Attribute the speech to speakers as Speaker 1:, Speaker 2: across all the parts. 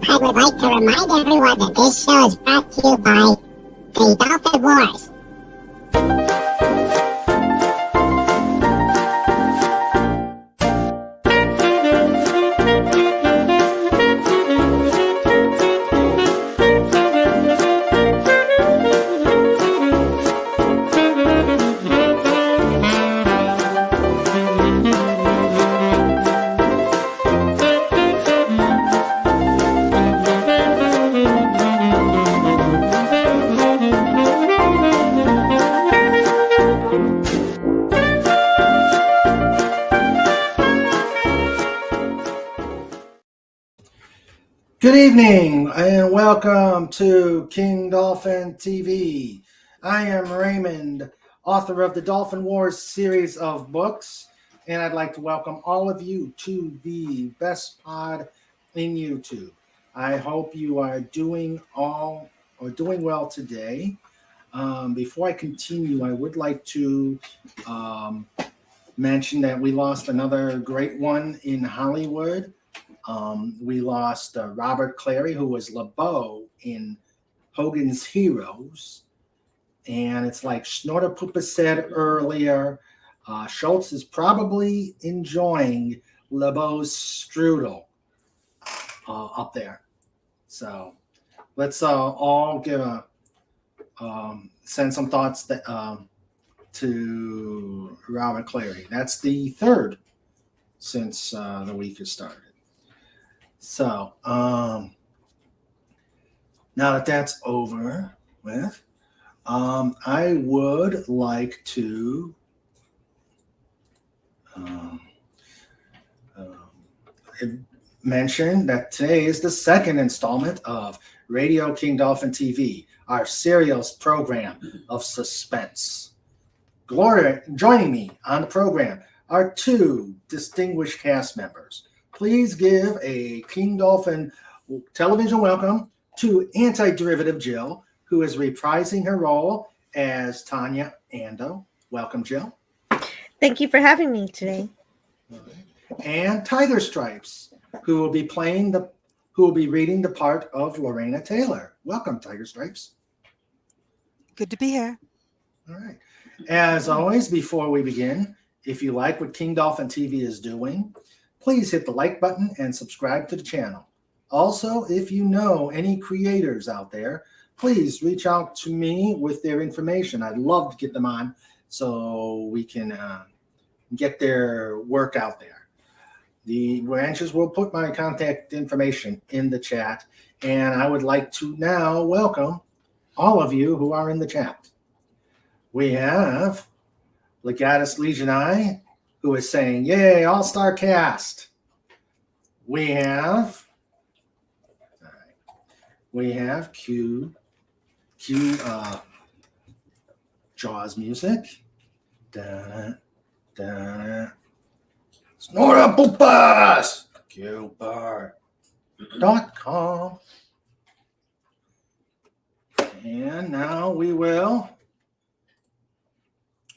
Speaker 1: I would like to remind everyone that this show is brought to you by the Dolphin Wars.
Speaker 2: Good evening and welcome to King Dolphin TV. I am Raymond, author of the Dolphin Wars series of books, and I'd like to welcome all of you to the best pod in YouTube. I hope you are doing well today. Before I continue, I would like to mention that we lost another great one in Hollywood. We lost Robert Clary, who was LeBeau in Hogan's Heroes. And it's like Snorter Poopa said earlier, Schultz is probably enjoying LeBeau's strudel up there. So let's all give send some thoughts to Robert Clary. That's the third since the week has started. So, now that that's over with, I would like to mention that today is the second installment of Radio King Dolphin TV, our serials program of suspense. Joining me on the program are two distinguished cast members. Please give a King Dolphin television welcome to Antiderivative Jill, who is reprising her role as Tanya Ando. Welcome, Jill.
Speaker 3: Thank you for having me today.
Speaker 2: And Tygerstripes, who will be reading the part of Lorena Taylor. Welcome, Tygerstripes.
Speaker 4: Good to be here.
Speaker 2: All right. As always, before we begin, if you like what King Dolphin TV is doing, please hit the like button and subscribe to the channel. Also, if you know any creators out there, please reach out to me with their information. I'd love to get them on so we can get their work out there. The ranchers will put my contact information in the chat, and I would like to now welcome all of you who are in the chat. We have Legatus Legionii, who is saying, yay, all-star cast. We have Q Jaws music. Snora Poopas! QBar.com. And now we will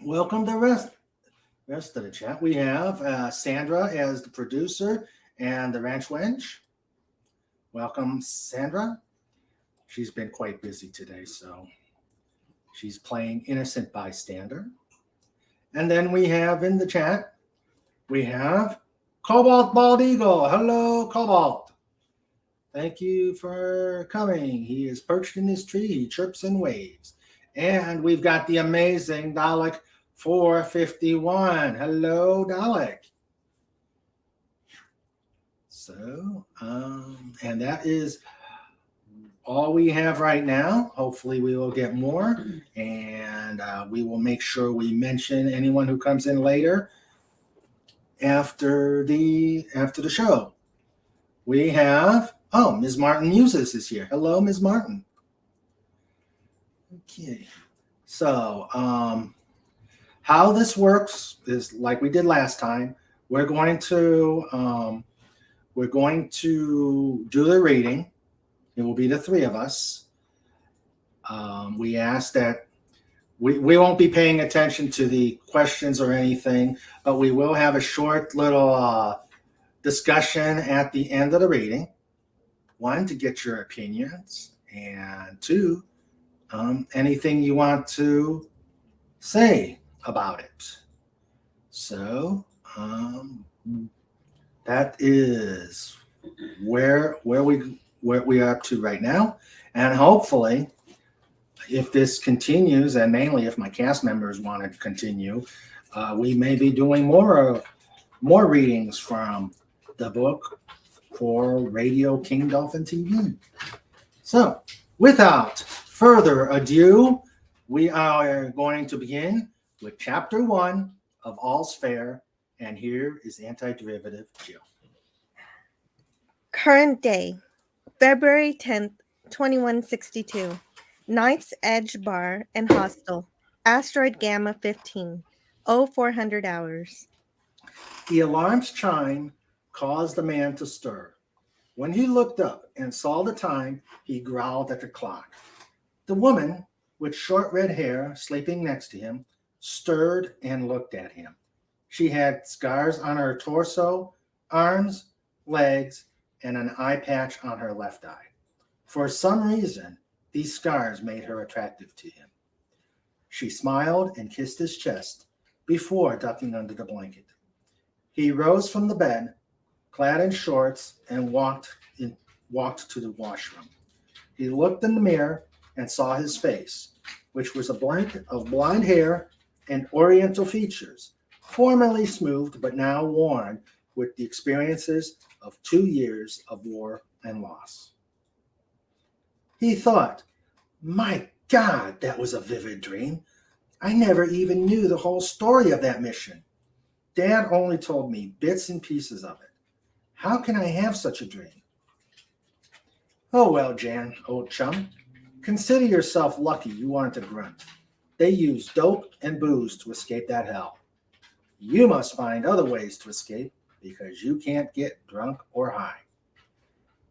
Speaker 2: welcome the rest of the chat. We have Sandra as the producer and the ranch wench. Welcome, Sandra. She's been quite busy today, so she's playing innocent bystander. And then we have in the chat, we have Cobalt Bald Eagle. Hello, Cobalt. Thank you for coming. He is perched in his tree. He chirps and waves. And we've got the amazing Dalek 451. Hello, Dalek. So, and that is all we have right now. Hopefully we will get more, and we will make sure we mention anyone who comes in later after the show. We have, Ms. Martin Muses is here. Hello, Ms. Martin. Okay. So, how this works is like we did last time. We're going to do the reading. It will be the three of us. We ask that we won't be paying attention to the questions or anything, but we will have a short little discussion at the end of the reading. one, to get your opinions, and two, anything you want to say about it. So that is where we are up to right now, and hopefully, if this continues, and mainly if my cast members want to continue, we may be doing more readings from the book for Radio King Dolphin TV. So, without further ado, we are going to begin with Chapter 1 of All's Fair, and here is Antiderivative Jill.
Speaker 3: Current day, February 10th, 2162. Knife's Edge Bar and Hostel. Asteroid Gamma 15. 0400 hours.
Speaker 2: The alarm's chime caused the man to stir. When he looked up and saw the time, he growled at the clock. The woman, with short red hair, sleeping next to him, stirred and looked at him. She had scars on her torso, arms, legs, and an eye patch on her left eye. For some reason, these scars made her attractive to him. She smiled and kissed his chest before ducking under the blanket. He rose from the bed, clad in shorts, and walked to the washroom. He looked in the mirror and saw his face, which was a blanket of blonde hair and oriental features, formerly smoothed but now worn with the experiences of 2 years of war and loss. He thought, "My God, that was a vivid dream. I never even knew the whole story of that mission. Dad only told me bits and pieces of it. How can I have such a dream?" "Oh well, Jan, old chum, consider yourself lucky you aren't a grunt. They use dope and booze to escape that hell. You must find other ways to escape because you can't get drunk or high."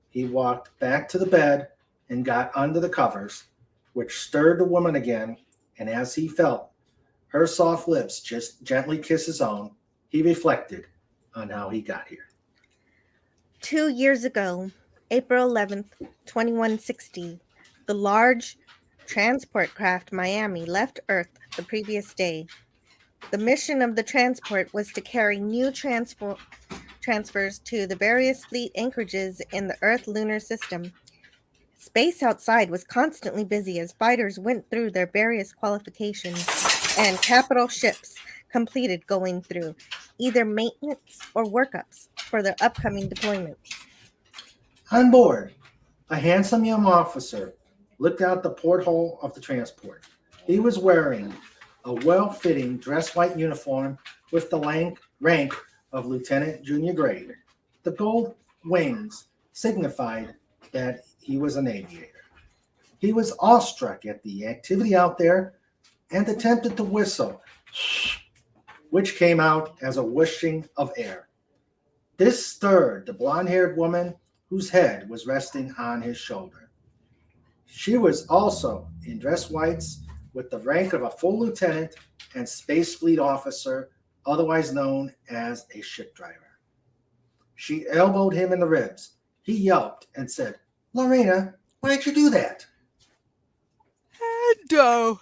Speaker 2: He walked back to the bed and got under the covers, which stirred the woman again, and as he felt her soft lips just gently kiss his own, he reflected on how he got here.
Speaker 3: 2 years ago, April 11th, 2160, the large transport craft Miami left Earth the previous day. The mission of the transport was to carry new transfers to the various fleet anchorages in the Earth lunar system. Space outside was constantly busy as fighters went through their various qualifications and capital ships completed going through either maintenance or workups for their upcoming deployments.
Speaker 2: On board, a handsome young officer looked out the porthole of the transport. He was wearing a well-fitting dress white uniform with the rank of lieutenant junior grade. The gold wings signified that he was an aviator. He was awestruck at the activity out there and attempted to whistle, which came out as a whooshing of air. This stirred the blonde-haired woman whose head was resting on his shoulder. She was also in dress whites with the rank of a full lieutenant and space fleet officer, otherwise known as a ship driver. She elbowed him in the ribs. He yelped and said, "Lorena, why'd you do that?"
Speaker 4: Endo!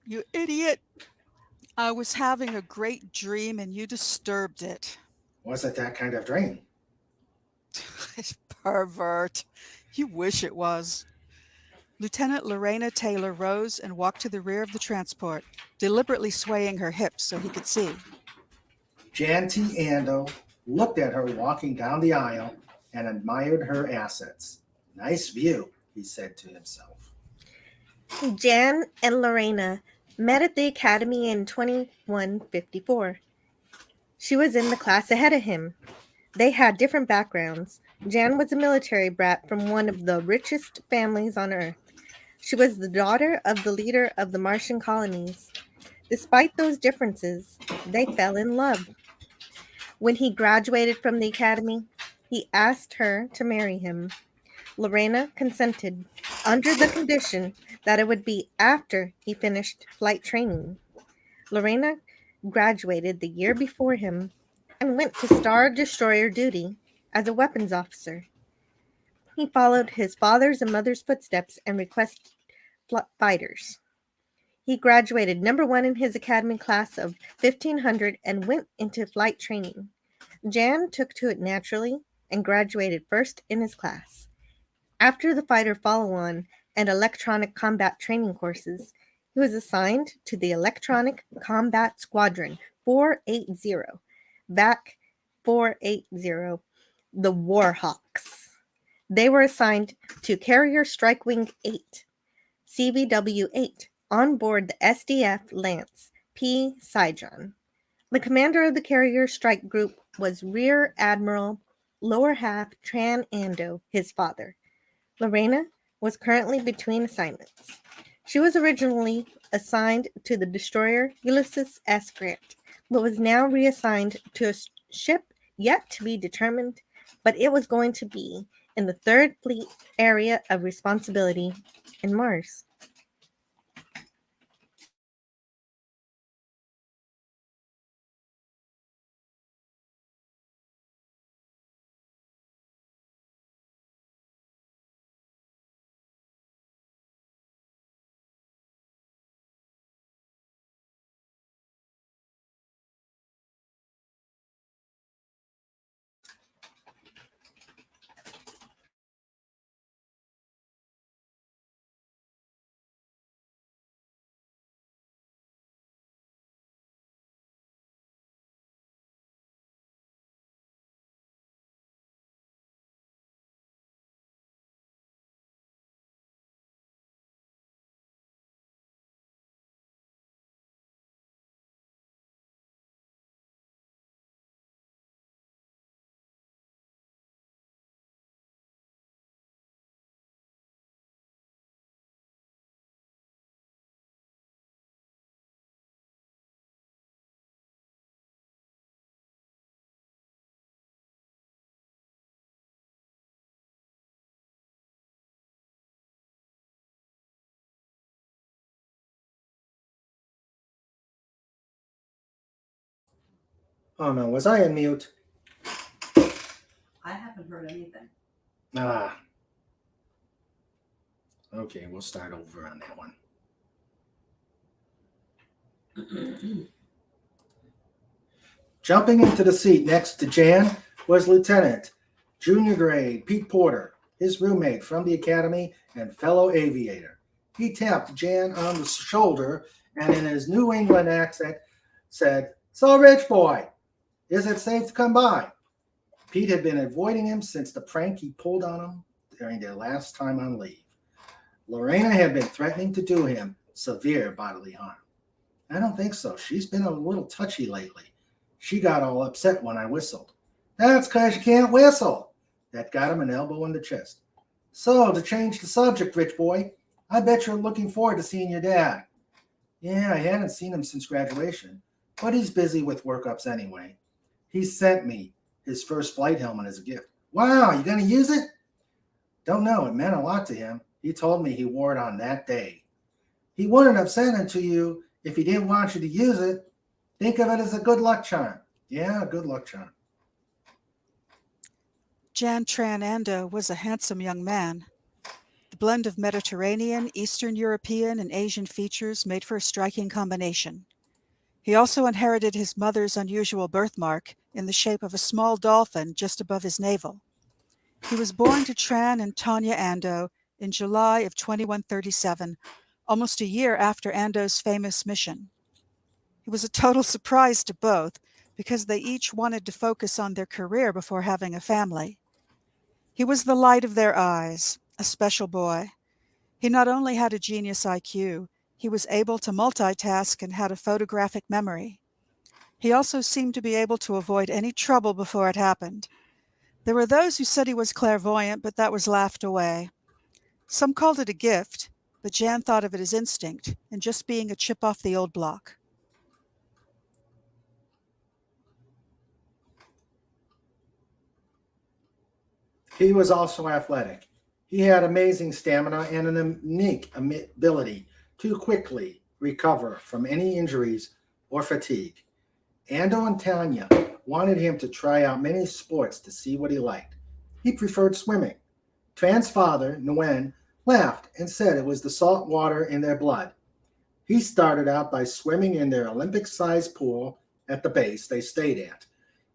Speaker 4: You idiot. I was having a great dream and you disturbed it.
Speaker 2: Wasn't that kind of dream?
Speaker 4: Pervert. You wish it was. Lieutenant Lorena Taylor rose and walked to the rear of the transport, deliberately swaying her hips so he could see.
Speaker 2: Jan T. Ando looked at her walking down the aisle and admired her assets. "Nice view," he said to himself.
Speaker 3: Jan and Lorena met at the academy in 2154. She was in the class ahead of him. They had different backgrounds. Jan was a military brat from one of the richest families on Earth. She was the daughter of the leader of the Martian colonies. Despite those differences, they fell in love. When he graduated from the academy, he asked her to marry him. Lorena consented, under the condition that it would be after he finished flight training. Lorena graduated the year before him and went to Star Destroyer duty as a weapons officer. he followed his father's and mother's footsteps and requested fighters. He graduated number 1 in his academy class of 1500 and went into flight training. Jan took to it naturally and graduated first in his class. After the fighter follow-on and electronic combat training courses, he was assigned to the Electronic Combat Squadron 480, back 480, the Warhawks. They were assigned to Carrier Strike Wing 8, CVW-8, on board the SDF Lance P. Saigon. The commander of the Carrier Strike Group was Rear Admiral Lower Half Tran Ando, his father. Lorena was currently between assignments. She was originally assigned to the destroyer Ulysses S. Grant, but was now reassigned to a ship yet to be determined, but it was going to be in the 3rd Fleet area of responsibility in Mars.
Speaker 2: Oh no, was I in mute?
Speaker 5: I haven't heard anything.
Speaker 2: Ah. Okay, we'll start over on that one. Jumping into the seat next to Jan was Lieutenant, junior grade, Pete Porter, his roommate from the academy and fellow aviator. He tapped Jan on the shoulder and in his New England accent said, "So, Rich Boy, is it safe to come by?" Pete had been avoiding him since the prank he pulled on him during their last time on leave. Lorena had been threatening to do him severe bodily harm. I don't think so. She's been a little touchy lately. She got all upset when I whistled. That's because you can't whistle. That got him an elbow in the chest. So, to change the subject, Rich Boy, I bet you're looking forward to seeing your dad. Yeah, I hadn't seen him since graduation, but he's busy with workups anyway. He sent me his first flight helmet as a gift. Wow, you gonna use it? Don't know, it meant a lot to him. He told me he wore it on that day. He wouldn't have sent it to you if he didn't want you to use it. Think of it as a good luck charm. Yeah, a good luck charm.
Speaker 4: Jan Tran Ando was a handsome young man. The blend of Mediterranean, Eastern European, and Asian features made for a striking combination. He also inherited his mother's unusual birthmark in the shape of a small dolphin just above his navel. He was born to Tran and Tanya Ando in July of 2137, almost a year after Ando's famous mission. It was a total surprise to both because they each wanted to focus on their career before having a family. He was the light of their eyes, a special boy. He not only had a genius IQ, he was able to multitask and had a photographic memory. He also seemed to be able to avoid any trouble before it happened. There were those who said he was clairvoyant, but that was laughed away. Some called it a gift, but Jan thought of it as instinct and just being a chip off the old block.
Speaker 2: He was also athletic. He had amazing stamina and an unique ability to quickly recover from any injuries or fatigue. Ando and Tanya wanted him to try out many sports to see what he liked. He preferred swimming. Tran's father, Nguyen, laughed and said it was the salt water in their blood. He started out by swimming in their Olympic-sized pool at the base they stayed at,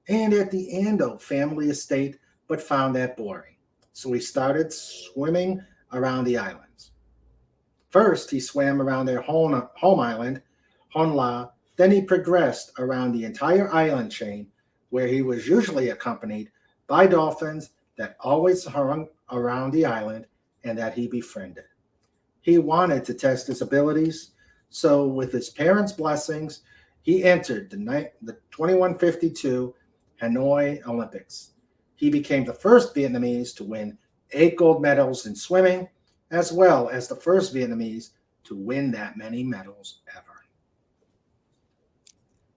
Speaker 2: and at the Ando family estate, but found that boring. So he started swimming around the islands. First, he swam around their home island, Honla. Then he progressed around the entire island chain, where he was usually accompanied by dolphins that always hung around the island and that he befriended. He wanted to test his abilities, so with his parents' blessings, he entered the 2152 Hanoi Olympics. He became the first Vietnamese to win 8 gold medals in swimming, as well as the first Vietnamese to win that many medals ever.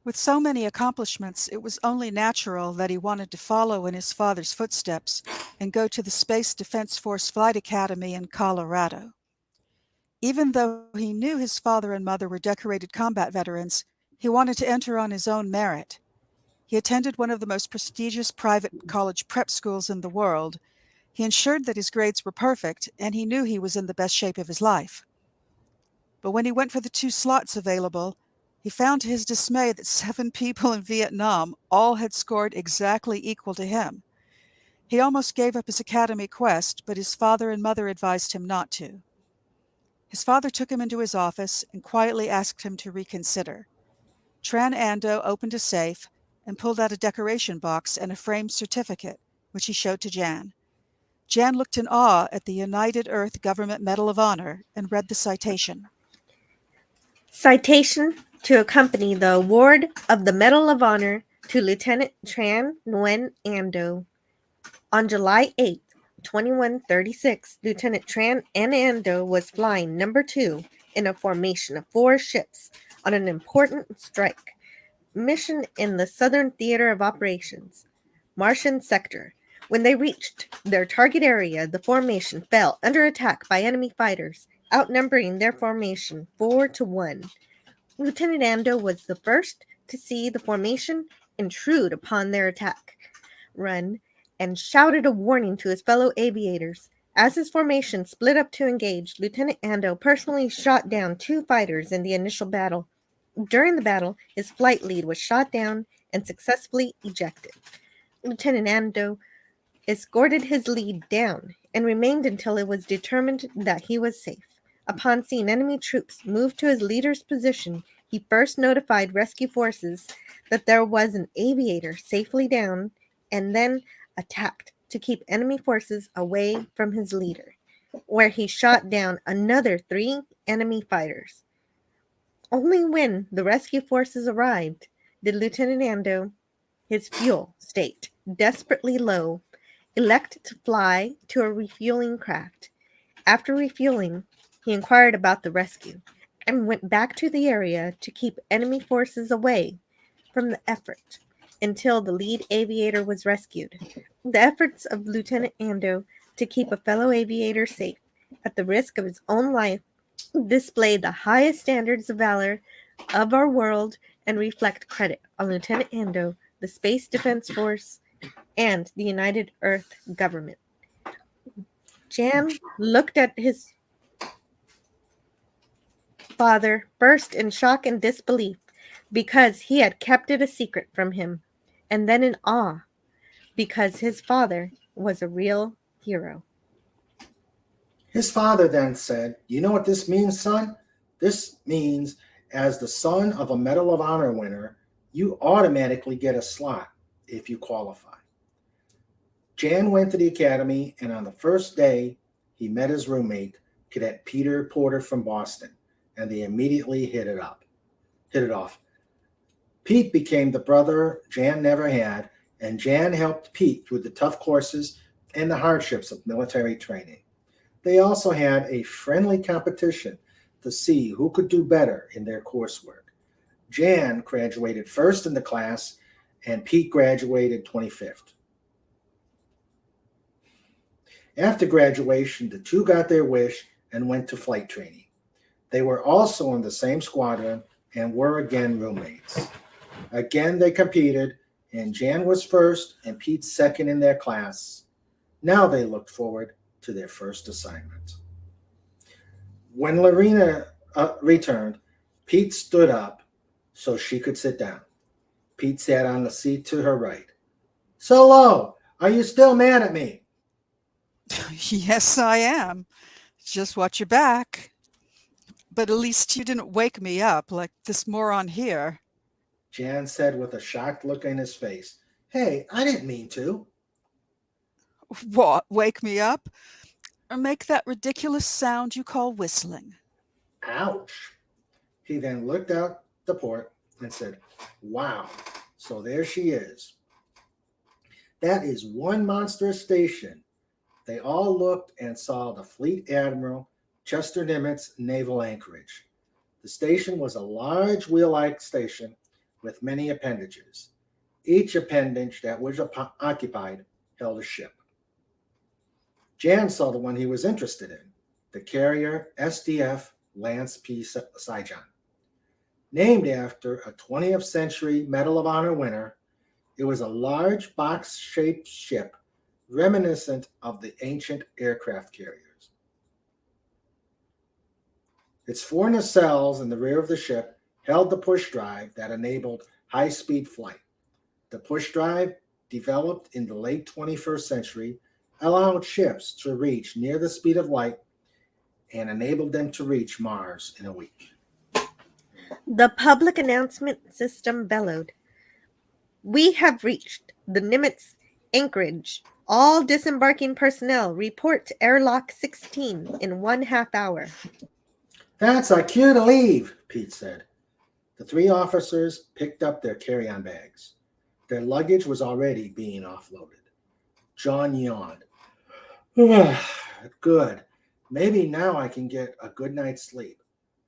Speaker 4: With so many accomplishments, it was only natural that he wanted to follow in his father's footsteps and go to the Space Defense Force Flight Academy in Colorado. Even though he knew his father and mother were decorated combat veterans, he wanted to enter on his own merit. He attended one of the most prestigious private college prep schools in the world. He ensured that his grades were perfect, and he knew he was in the best shape of his life. But when he went for the 2 slots available, he found to his dismay that 7 people in Vietnam all had scored exactly equal to him. He almost gave up his academy quest, but his father and mother advised him not to. His father took him into his office and quietly asked him to reconsider. Tran Ando opened a safe and pulled out a decoration box and a framed certificate, which he showed to Jan. Jan looked in awe at the United Earth Government Medal of Honor and read the citation.
Speaker 3: Citation to accompany the award of the Medal of Honor to Lieutenant Tran Nguyen Ando. On July 8, 2136, Lieutenant Tran Ando was flying number 2 in a formation of 4 ships on an important strike mission in the Southern Theater of Operations, Martian Sector. When they reached their target area, the formation fell under attack by enemy fighters, outnumbering their formation 4-1. Lieutenant Ando was the first to see the formation intrude upon their attack run and shouted a warning to his fellow aviators. As his formation split up to engage, Lieutenant Ando personally shot down 2 fighters in the initial battle. During the battle, his flight lead was shot down and successfully ejected. Lieutenant Ando escorted his lead down and remained until it was determined that he was safe. Upon seeing enemy troops move to his leader's position, he first notified rescue forces that there was an aviator safely down and then attacked to keep enemy forces away from his leader, where he shot down another 3 enemy fighters. Only when the rescue forces arrived did Lieutenant Ando, his fuel state desperately low, elect to fly to a refueling craft. After refueling, he inquired about the rescue and went back to the area to keep enemy forces away from the effort until the lead aviator was rescued. The efforts of Lieutenant Ando to keep a fellow aviator safe at the risk of his own life display the highest standards of valor of our world and reflect credit on Lieutenant Ando, the Space Defense Force, and the United Earth Government. Jan looked at his father first in shock and disbelief because he had kept it a secret from him, and then in awe because his father was a real hero.
Speaker 2: His father then said, "You know what this means, son? This means as the son of a Medal of Honor winner, you automatically get a slot if you qualify." Jan went to the academy, and on the first day, he met his roommate, Cadet Peter Porter from Boston, and they immediately hit it off. Pete became the brother Jan never had, and Jan helped Pete through the tough courses and the hardships of military training. They also had a friendly competition to see who could do better in their coursework. Jan graduated first in the class, and Pete graduated 25th. After graduation, the two got their wish and went to flight training. They were also in the same squadron and were again roommates. Again, they competed, and Jan was first and Pete second in their class. Now they looked forward to their first assignment. When Lorena returned, Pete stood up so she could sit down. Pete sat on the seat to her right. "Solo, are you still mad at me?"
Speaker 4: Yes, I am. Just watch your back. But at least you didn't wake me up like this moron here.
Speaker 2: Jan said with a shocked look in his face. "Hey, I didn't mean to."
Speaker 4: What, wake me up? Or make that ridiculous sound you call whistling?
Speaker 2: Ouch. He then looked out the port and said, "Wow, so there she is. That is one monstrous station." They all looked and saw the Fleet Admiral Chester Nimitz Naval Anchorage. The station was a large wheel-like station with many appendages. Each appendage that was occupied held a ship. Jan saw the one he was interested in, the carrier SDF Lance P. Saigon. Named after a 20th century Medal of Honor winner, it was a large box-shaped ship reminiscent of the ancient aircraft carriers. Its four nacelles in the rear of the ship held the push drive that enabled high-speed flight. The push drive, developed in the late 21st century, allowed ships to reach near the speed of light and enabled them to reach Mars in a week.
Speaker 3: The public announcement system bellowed. "We have reached the Nimitz Anchorage. All disembarking personnel report to airlock 16 in 1/2 hour."
Speaker 2: "That's our cue to leave," Pete said. The three officers picked up their carry-on bags. Their luggage was already being offloaded. John yawned. "Good. Maybe now I can get a good night's sleep.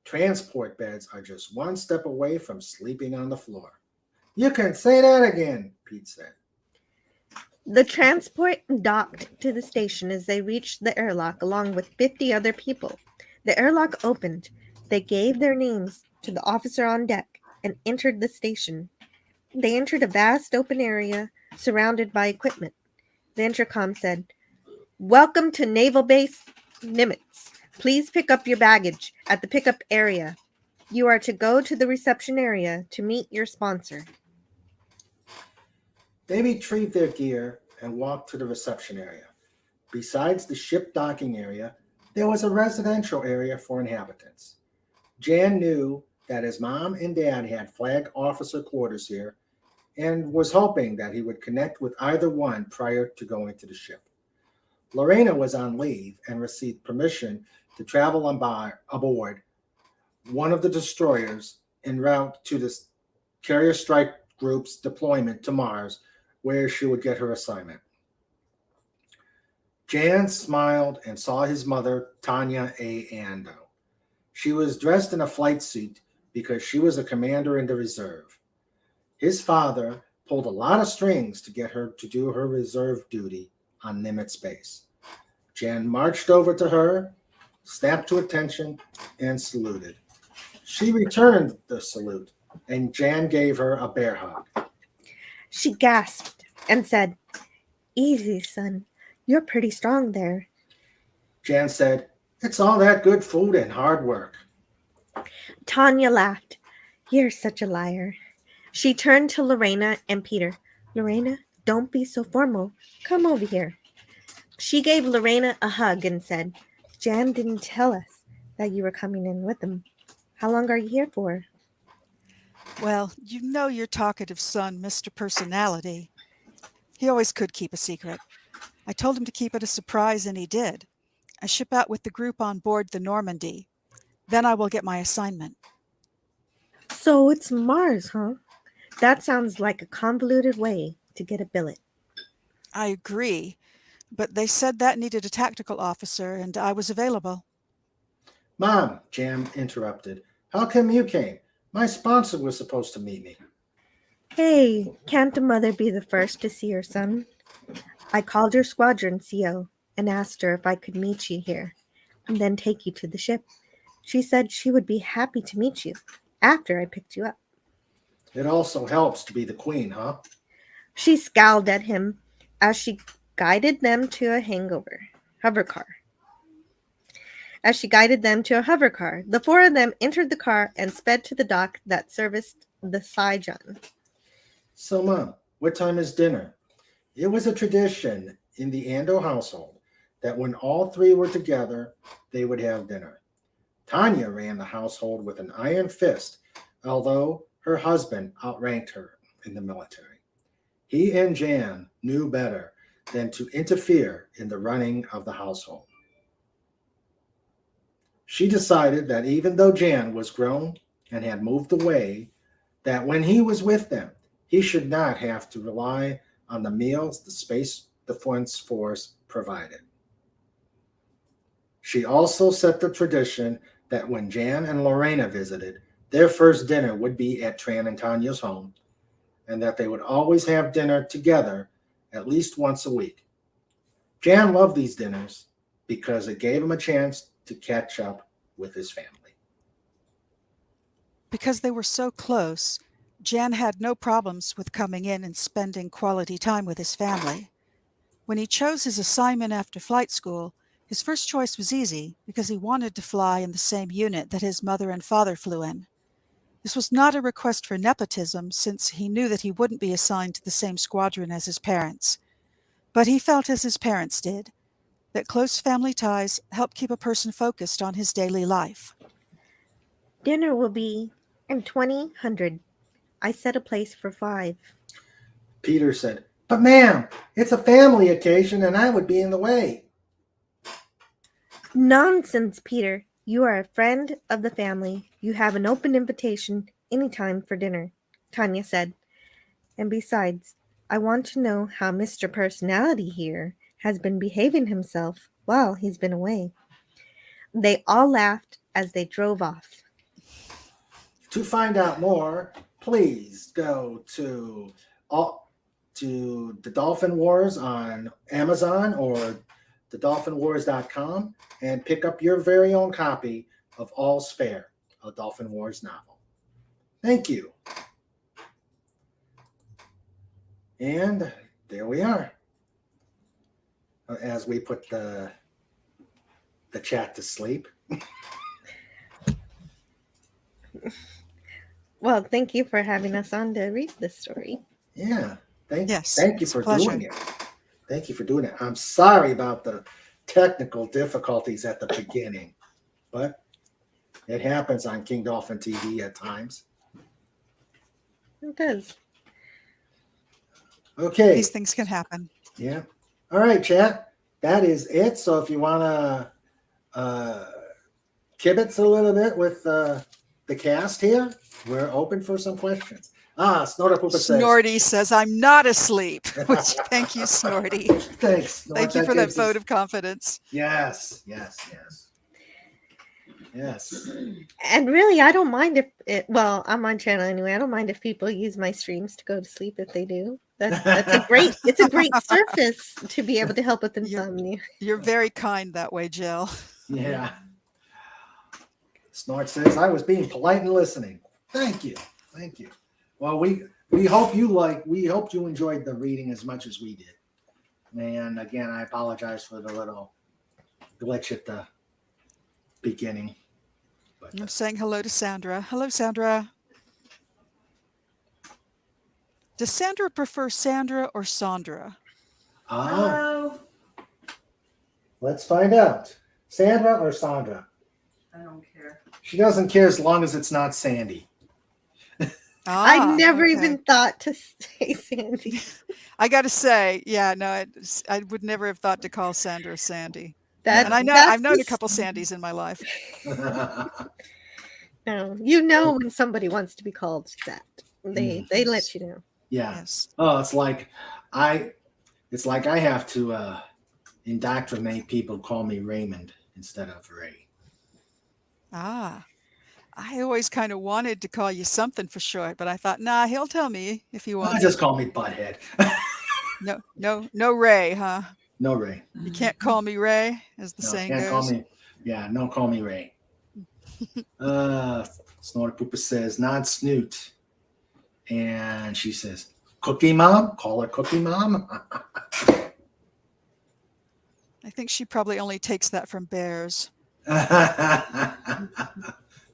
Speaker 2: Transport beds are just one step away from sleeping on the floor." "You can say that again," Pete said.
Speaker 3: The transport docked to the station as they reached the airlock along with 50 other people. The airlock opened. They gave their names to the officer on deck and entered the station. They entered a vast open area surrounded by equipment. The intercom said, "Welcome to Naval Base Nimitz. Please pick up your baggage at the pickup area. You are to go to the reception area to meet your sponsor."
Speaker 2: They retrieved their gear and walked to the reception area. Besides the ship docking area, there was a residential area for inhabitants. Jan knew that his mom and dad had flag officer quarters here and was hoping that he would connect with either one prior to going to the ship. Lorena was on leave and received permission to travel aboard one of the destroyers en route to the carrier strike group's deployment to Mars, where she would get her assignment. Jan smiled and saw his mother, Tanya A. Ando. She was dressed in a flight suit because she was a commander in the reserve. His father pulled a lot of strings to get her to do her reserve duty on Nimitz base. Jan marched over to her, snapped to attention, and saluted. She returned the salute, and Jan gave her a bear hug.
Speaker 3: She gasped and said, "Easy, son. You're pretty strong there."
Speaker 2: Jan said, "It's all that good food and hard work."
Speaker 3: Tanya laughed. "You're such a liar." She turned to Lorena and Peter. "Lorena, don't be so formal. Come over here." She gave Lorena a hug and said, "Jan didn't tell us that you were coming in with him. How long are you here for?"
Speaker 4: Well, you know your talkative son, Mr. Personality. He always could keep a secret. I told him to keep it a surprise, and he did. I ship out with the group on board the Normandy. Then I will get my assignment.
Speaker 3: "So it's Mars, huh? That sounds like a convoluted way to get a billet."
Speaker 4: I agree, but they said that needed a tactical officer, and I was available.
Speaker 2: "Mom," Jan interrupted, "how come you came? My sponsor was supposed to meet me."
Speaker 3: "Hey, can't a mother be the first to see her son? I called your squadron CO and asked her if I could meet you here and then take you to the ship. She said she would be happy to meet you after I picked you up."
Speaker 2: "It also helps to be the queen, huh?"
Speaker 3: She scowled at him as she guided them to a hangover. hover car. As she guided them to a hover car, the four of them entered the car and sped to the dock that serviced the Saigon.
Speaker 2: So, Mom, what time is dinner? It was a tradition in the Ando household that when all three were together, they would have dinner. Tanya ran the household with an iron fist, although her husband outranked her in the military. He and Jan knew better than to interfere in the running of the household. She decided that even though Jan was grown and had moved away, that when he was with them, he should not have to rely on the meals the Space Defense Force provided. She also set the tradition that when Jan and Lorena visited, their first dinner would be at Tran and Tanya's home, and that they would always have dinner together at least once a week. Jan loved these dinners because it gave him a chance to catch up with his family.
Speaker 4: Because they were so close, Jan had no problems with coming in and spending quality time with his family. When he chose his assignment after flight school, his first choice was easy because he wanted to fly in the same unit that his mother and father flew in. This was not a request for nepotism, since he knew that he wouldn't be assigned to the same squadron as his parents. But he felt as his parents did, that close family ties help keep a person focused on his daily life.
Speaker 3: Dinner will be in 2000. I set a place for 5.
Speaker 2: Peter said, "But ma'am, it's a family occasion and I would be in the way."
Speaker 3: Nonsense, Peter. You are a friend of the family. You have an open invitation anytime for dinner, Tanya said. And besides, I want to know how Mr. Personality here has been behaving himself while he's been away. They all laughed as they drove off.
Speaker 2: To find out more, please go to the Dolphin Wars on Amazon or thedolphinwars.com and pick up your very own copy of All's Fair, a Dolphin Wars novel. Thank you. And there we are. As we put the chat to sleep.
Speaker 3: Well, thank you for having us on to read this story.
Speaker 2: Yeah. Thank you
Speaker 4: it's
Speaker 2: for
Speaker 4: a pleasure.
Speaker 2: doing it. Thank you for doing it. I'm sorry about the technical difficulties at the beginning, but it happens on King Dolphin TV at times.
Speaker 3: It does.
Speaker 2: Okay.
Speaker 4: These things can happen.
Speaker 2: Yeah. All right, chat. That is it. So if you want to kibitz a little bit with the cast here, we're open for some questions. Snorter says.
Speaker 4: Snorty says, "I'm not asleep." Which, thank you, Snorty.
Speaker 2: Thanks.
Speaker 4: Thank you for that vote of confidence.
Speaker 2: Yes.
Speaker 3: And really, I don't mind I'm on channel anyway. I don't mind if people use my streams to go to sleep if they do. It's a great surface to be able to help with insomnia.
Speaker 4: You're very kind that way, Jill.
Speaker 2: Yeah. Snort says, "I was being polite and listening." Thank you. Well, we hope you enjoyed the reading as much as we did. And again, I apologize for the little glitch at the beginning. But
Speaker 4: I'm saying hello to Sandra. Hello, Sandra. Does Sandra prefer Sandra or Sandra?
Speaker 5: Hello.
Speaker 2: Let's find out. Sandra or Sandra?
Speaker 5: I don't care.
Speaker 2: She doesn't care as long as it's not Sandy.
Speaker 3: I never even thought to say Sandy.
Speaker 4: I got to say, yeah, no, I would never have thought to call Sandra Sandy. And I've known a couple Sandys in my life.
Speaker 3: No, you know when somebody wants to be called that. They let you know.
Speaker 2: Yeah.
Speaker 4: Yes.
Speaker 2: Oh, it's like I have to indoctrinate people call me Raymond instead of Ray.
Speaker 4: I always kind of wanted to call you something for short, but I thought, nah, he'll tell me if he wants.
Speaker 2: Just call me Butthead.
Speaker 4: No Ray, huh?
Speaker 2: No Ray.
Speaker 4: You can't call me Ray, as the saying goes.
Speaker 2: Call me Ray. Snorter Pooper says, "Not Snoot." And she says, "Cookie Mom?" Call her Cookie Mom.
Speaker 4: I think she probably only takes that from bears.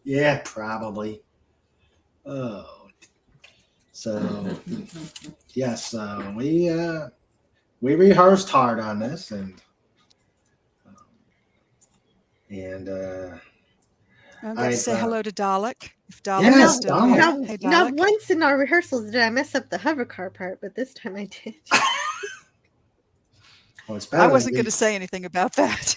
Speaker 2: Yeah, probably. Oh, so yes, we rehearsed hard on this, and
Speaker 4: I've got to say hello to Dalek. If Dalek
Speaker 2: yes,
Speaker 4: is still
Speaker 2: Dalek.
Speaker 4: here. Hey,
Speaker 3: Not
Speaker 4: Dalek.
Speaker 3: once in our rehearsals did I mess up the hover car part, but this time I did.
Speaker 2: Well, it's better
Speaker 4: I
Speaker 2: than
Speaker 4: wasn't going
Speaker 2: being-
Speaker 4: to say anything about that.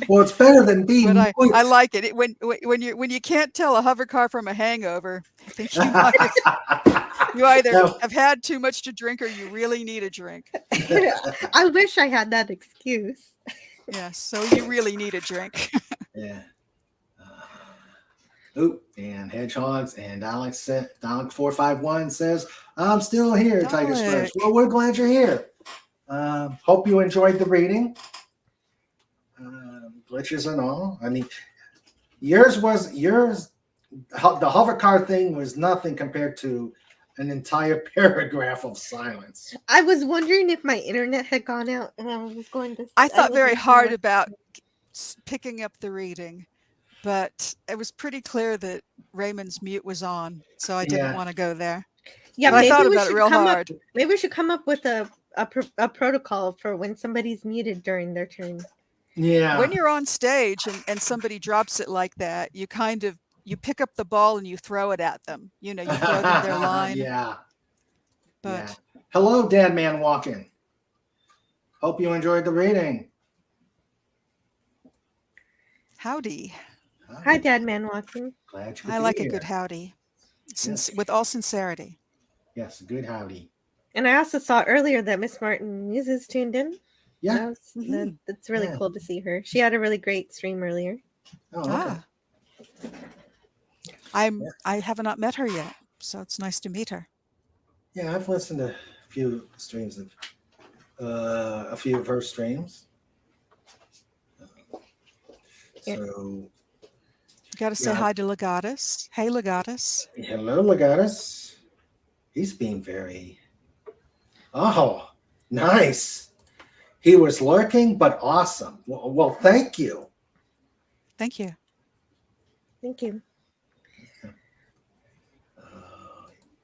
Speaker 2: Well, it's better than being.
Speaker 4: But I like it. When you can't tell a hover car from a hangover, I think you either
Speaker 2: No.
Speaker 4: have had too much to drink or you really need a drink.
Speaker 3: I wish I had that excuse.
Speaker 4: Yes, so you really need a drink.
Speaker 2: Yeah. And hedgehogs and Dalek 451 says, "I'm still here, Tiger Stripes." Well, we're glad you're here. Hope you enjoyed the reading. Glitches and all. I mean, yours. The hover car thing was nothing compared to an entire paragraph of silence.
Speaker 3: I was wondering if my internet had gone out, and I was going to.
Speaker 4: I thought very
Speaker 3: wasn't
Speaker 4: hard
Speaker 3: sure.
Speaker 4: about picking up the reading, but it was pretty clear that Raymond's mute was on, so I didn't want to go there.
Speaker 3: Yeah,
Speaker 4: But I
Speaker 3: maybe
Speaker 4: thought
Speaker 3: we
Speaker 4: about it
Speaker 3: should
Speaker 4: real
Speaker 3: come
Speaker 4: hard.
Speaker 3: up. Maybe we should come up with a protocol for when somebody's muted during their turn.
Speaker 2: Yeah.
Speaker 4: When you're on stage and somebody drops it like that, you pick up the ball and you throw it at them. You throw them their line.
Speaker 2: Yeah.
Speaker 4: But
Speaker 2: yeah. Hello, Dad Man Walking. Hope you enjoyed the reading.
Speaker 4: howdy.
Speaker 3: Hi, Dad Man Watson.
Speaker 2: Glad you could
Speaker 4: I
Speaker 2: be
Speaker 4: like
Speaker 2: here.
Speaker 4: a good howdy.
Speaker 2: Yes.
Speaker 4: With all sincerity.
Speaker 2: Yes, good howdy.
Speaker 3: And I also saw earlier that Miss Martin Muses tuned in.
Speaker 2: Yeah.
Speaker 3: That's really
Speaker 2: Yeah.
Speaker 3: cool to see her. She had a really great stream earlier.
Speaker 2: Oh, okay.
Speaker 4: I have not met her yet, so it's nice to meet her.
Speaker 2: Yeah, I've listened to a few streams of a few of her streams.
Speaker 3: Yeah.
Speaker 2: So
Speaker 4: Got to say hi to Legatus. Hey, Legatus.
Speaker 2: hello, Legatus. He's being very nice. He was lurking, but awesome. Well, thank you.
Speaker 4: Thank you.
Speaker 3: Thank you.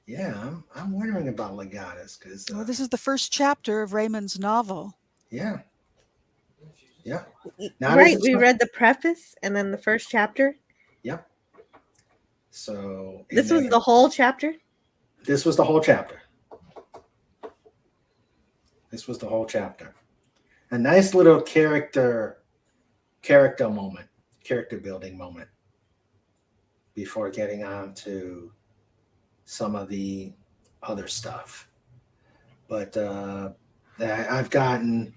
Speaker 2: Yeah, I'm wondering about Legatus because
Speaker 4: Well, this is the first chapter of Raymond's novel.
Speaker 2: yeah.
Speaker 3: Right, we read the preface and then the first chapter.
Speaker 2: Yep. So
Speaker 3: This was the whole chapter?
Speaker 2: This was the whole chapter. This was the whole chapter. A nice little character moment, character building moment before getting on to some of the other stuff. But I've gotten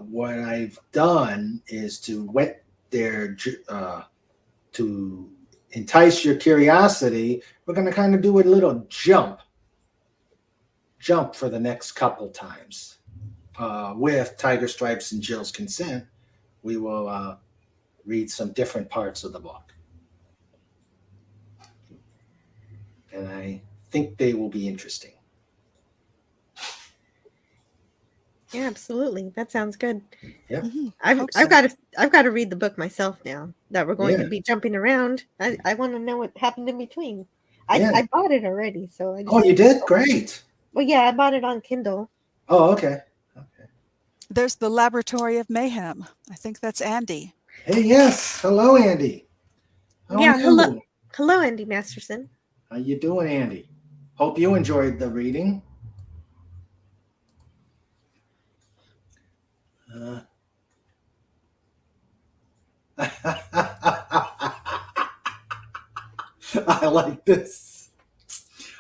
Speaker 2: what I've done is to whet to entice your curiosity. We're going to kind of do a little jump for the next couple times. With Tygerstripes and Jill's consent, we will read some different parts of the book. And I think they will be interesting.
Speaker 3: Yeah, absolutely. That sounds good.
Speaker 2: Yeah.
Speaker 4: Mm-hmm.
Speaker 3: I've got to read the book myself now that we're going to be jumping around. I want to know what happened in between. I bought it already, so
Speaker 2: you did? Great.
Speaker 3: Well, yeah, I bought it on Kindle.
Speaker 2: Oh, okay.
Speaker 4: There's the Laboratory of Mayhem. I think that's Andy.
Speaker 2: Hey, yes. Hello, Andy. How are you?
Speaker 3: Hello, Andy Masterson.
Speaker 2: How you doing, Andy? Hope you enjoyed the reading. I like this.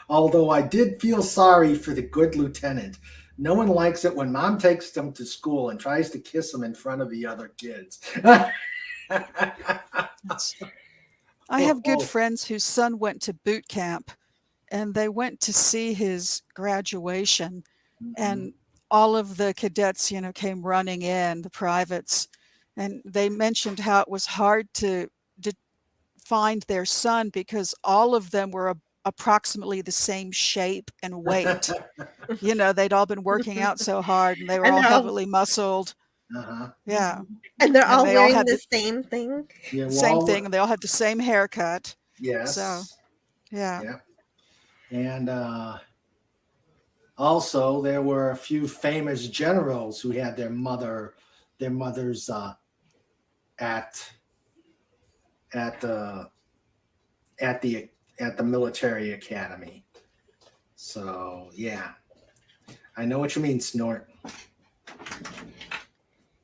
Speaker 2: Although I did feel sorry for the good lieutenant. No one likes it when mom takes them to school and tries to kiss them in front of the other kids.
Speaker 4: I have good friends whose son went to boot camp, and they went to see his graduation, and all of the cadets, came running in, the privates, and they mentioned how it was hard to find their son because all of them were approximately the same shape and weight. They'd all been working out so hard, and they were
Speaker 3: And
Speaker 4: all
Speaker 3: they're all-
Speaker 4: heavily muscled.
Speaker 2: Uh-huh.
Speaker 4: Yeah.
Speaker 3: And they're
Speaker 4: And
Speaker 3: all
Speaker 4: they all
Speaker 3: wearing
Speaker 4: had
Speaker 3: the
Speaker 4: the
Speaker 3: same thing.
Speaker 2: Yeah,
Speaker 4: same thing, and they all had the same haircut.
Speaker 2: Yes.
Speaker 4: So, yeah.
Speaker 2: Yeah. And also there were a few famous generals who had their mothers at the military academy. So yeah, I know what you mean, Snort.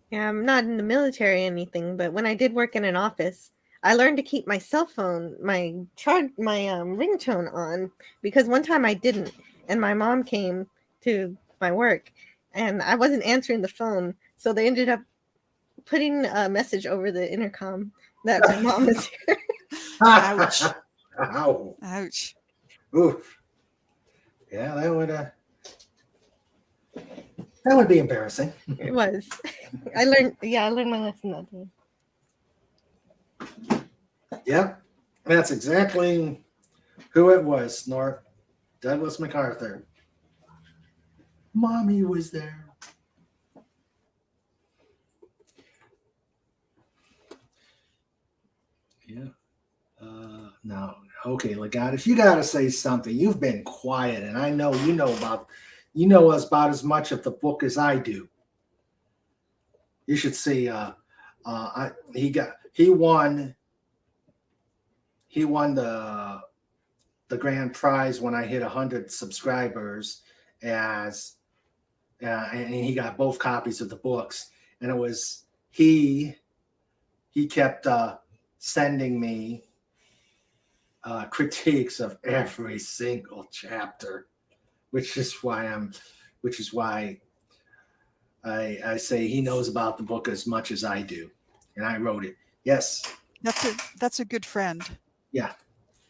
Speaker 3: Yeah, I'm not in the military or anything, but when I did work in an office, I learned to keep my cell phone, my ringtone on, because one time I didn't, and my mom came to my work, and I wasn't answering the phone, so they ended up putting a message over the intercom that my mom is here.
Speaker 4: Ouch.
Speaker 2: Ow.
Speaker 4: Ouch.
Speaker 2: Oof. Yeah, that would be embarrassing.
Speaker 3: It was. I learned my lesson that day.
Speaker 2: Yep, that's exactly who it was, Snort. Douglas MacArthur. Mommy was there. Yeah. No. Okay, Legatus, you got to say something. You've been quiet, and I know you know about as much of the book as I do. You should see. He won the grand prize when I hit 100 subscribers, and he got both copies of the books, and it was he kept sending me critiques of every single chapter, which is why I say he knows about the book as much as I do, and I wrote it. Yes.
Speaker 4: That's a good friend.
Speaker 2: Yeah.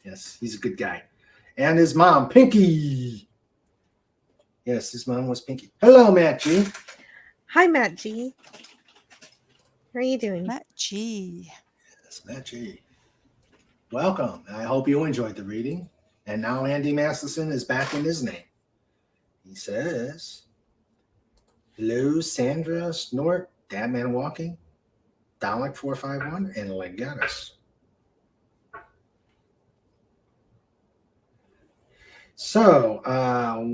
Speaker 2: Yes, he's a good guy. And his mom, Pinky. Yes, his mom was Pinky. Hello, Matt G.
Speaker 3: Hi, Matt G. How are you doing?
Speaker 4: Matt G.
Speaker 2: Yes, Matt G. Welcome. I hope you enjoyed the reading. And now Andy Masterson is back in his name. He says, hello, Sandra, Snort, Dadman Walking, Dalek 451, and Legatus. So,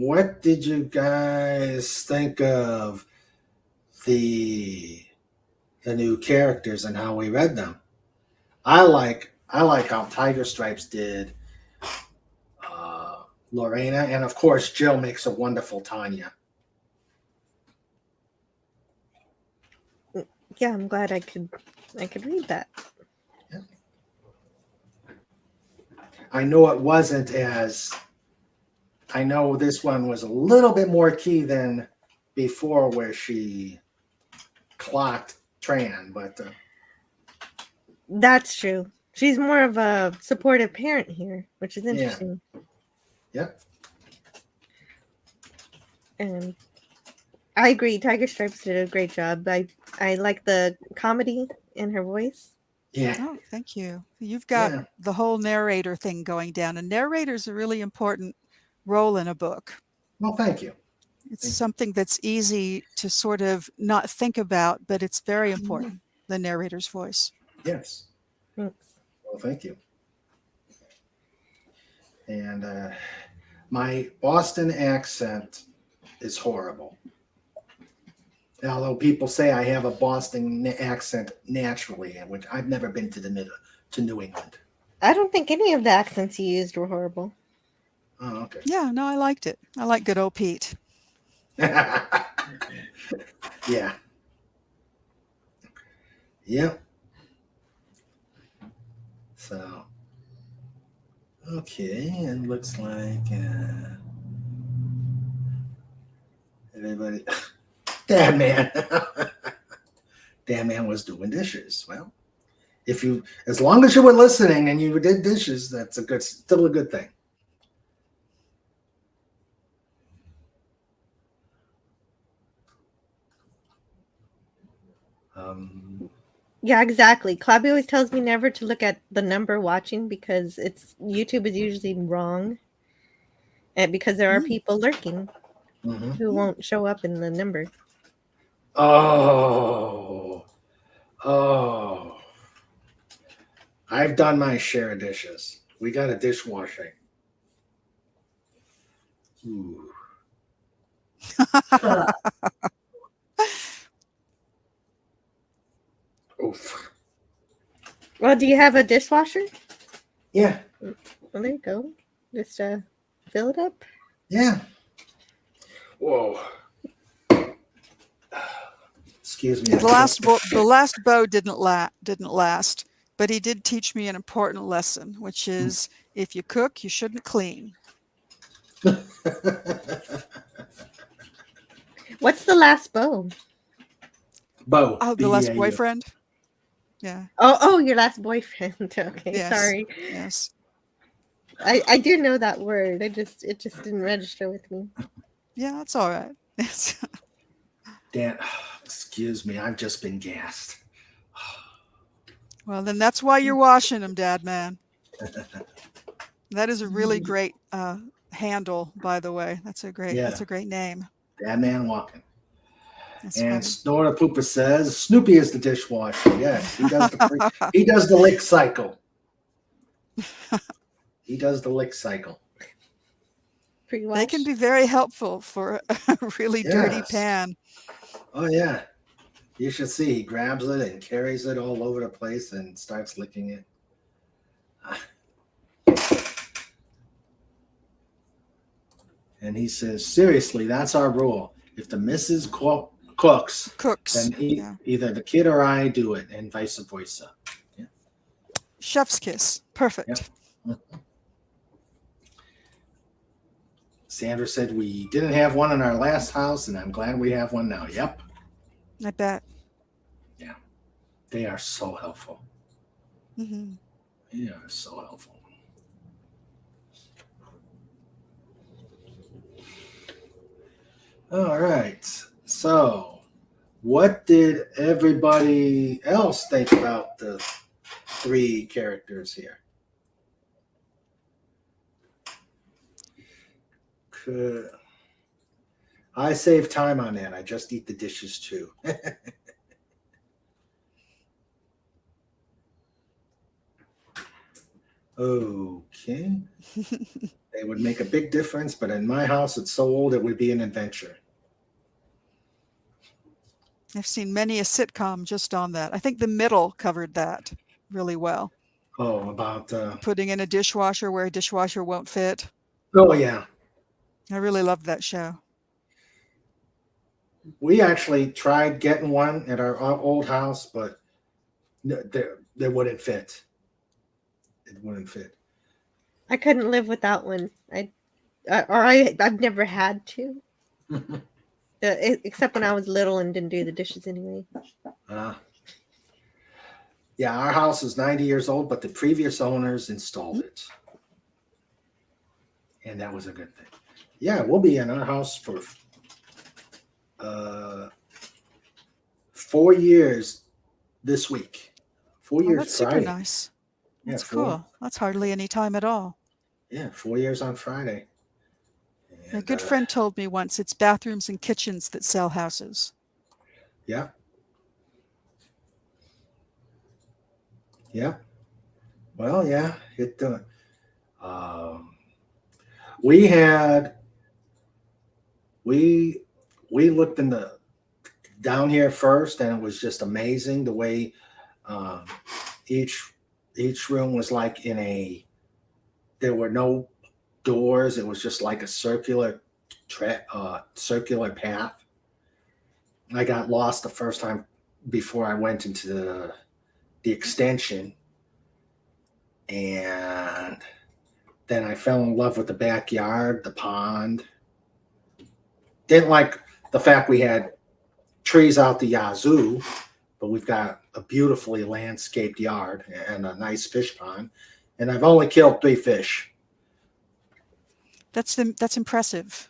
Speaker 2: what did you guys think of the new characters and how we read them? I like how Tygerstripes did Lorena, and of course Jill makes a wonderful Tanya.
Speaker 3: Yeah, I'm glad I could read that.
Speaker 2: Yeah. I know it wasn't as. I know this one was a little bit more key than before, where she clocked Tran, but
Speaker 3: That's true. She's more of a supportive parent here, which is interesting.
Speaker 2: Yep.
Speaker 3: And I agree. Tygerstripes did a great job. I like the comedy in her voice.
Speaker 2: Yeah.
Speaker 4: Oh, thank you. You've got the whole narrator thing going down, and narrator's a really important role in a book.
Speaker 2: Well, thank you.
Speaker 4: It's something that's easy to sort of not think about, but it's very important, the narrator's voice.
Speaker 2: Yes.
Speaker 3: Thanks.
Speaker 2: Well, thank you. And my Boston accent is horrible. Although people say I have a Boston accent naturally, which I've never been to New England.
Speaker 3: I don't think any of the accents you used were horrible.
Speaker 2: Oh, okay.
Speaker 4: Yeah, no, I liked it. I like good old Pete.
Speaker 2: Yeah. Yep. So, okay, it looks like everybody. Damn man. Damn man was doing dishes. Well, as long as you were listening and you did dishes, that's still a good thing.
Speaker 3: Yeah, exactly. Clabby always tells me never to look at the number watching because YouTube is usually wrong And because there are people lurking
Speaker 2: Mm-hmm.
Speaker 3: who won't show up in the number.
Speaker 2: Oh. I've done my share of dishes. We got a dishwashing. Ooh. Oof.
Speaker 3: Well, do you have a dishwasher?
Speaker 2: Yeah.
Speaker 3: Well, there you go. Just fill it up.
Speaker 2: Yeah. Whoa. Excuse me.
Speaker 4: The last bow didn't last, but he did teach me an important lesson, which is if you cook, you shouldn't clean.
Speaker 3: What's the last bow?
Speaker 2: Bo.
Speaker 4: Oh, the last
Speaker 2: B-E-A-U.
Speaker 4: boyfriend? Yeah.
Speaker 3: Oh, your last boyfriend. Okay,
Speaker 4: Yes.
Speaker 3: sorry.
Speaker 4: Yes.
Speaker 3: I do know that word. It just didn't register with me.
Speaker 4: Yeah, that's all right.
Speaker 2: Dan, excuse me. I've just been gassed.
Speaker 4: Well, then that's why you're washing them, Dad Man. That is a really great handle, by the way. That's a great name.
Speaker 2: Dad Man walking.
Speaker 4: That's
Speaker 2: And
Speaker 4: funny.
Speaker 2: Snora Pooper says Snoopy is the dishwasher. Yes, he does the lick cycle. He does the lick cycle.
Speaker 3: Pre-wash.
Speaker 4: They can be very helpful for a really dirty
Speaker 2: Yes.
Speaker 4: pan.
Speaker 2: Oh yeah. You should see. He grabs it and carries it all over the place and starts licking it. And he says, seriously, that's our rule. If the missus cooks, then either the kid or I do it, and vice versa. Yeah.
Speaker 4: Chef's kiss. Perfect.
Speaker 2: Yep. Sandra said we didn't have one in our last house, and I'm glad we have one now. Yep.
Speaker 4: I bet.
Speaker 2: Yeah. They are so helpful.
Speaker 4: Mm-hmm.
Speaker 2: They are so helpful. All right. So, what did everybody else think about the 3 characters here? I save time on that. I just eat the dishes too. Okay. They would make a big difference, but in my house, it's so old it would be an adventure.
Speaker 4: I've seen many a sitcom just on that. I think The Middle covered that really well.
Speaker 2: Oh, about
Speaker 4: putting in a dishwasher where a dishwasher won't fit.
Speaker 2: Oh yeah.
Speaker 4: I really loved that show.
Speaker 2: We actually tried getting one at our old house, but they wouldn't fit. It wouldn't fit.
Speaker 3: I couldn't live without one. I've never had to. Except when I was little and didn't do the dishes anyway.
Speaker 2: Yeah, our house is 90 years old, but the previous owners installed it. And that was a good thing. Yeah, we'll be in our house for 4 years this week. 4 years
Speaker 4: That's
Speaker 2: Friday.
Speaker 4: super nice. That's cool. That's hardly any time at all.
Speaker 2: Yeah, 4 years on Friday. And,
Speaker 4: a good friend told me once it's bathrooms and kitchens that sell houses.
Speaker 2: Yeah. Yeah. Well, yeah. We looked in down here first, and it was just amazing the way each room was like there were no doors. It was just like a circular path. I got lost the first time before I went into the extension, and then I fell in love with the backyard, the pond. Didn't like the fact we had trees out the yazoo, but we've got a beautifully landscaped yard and a nice fish pond, and I've only killed 3 fish.
Speaker 4: That's impressive.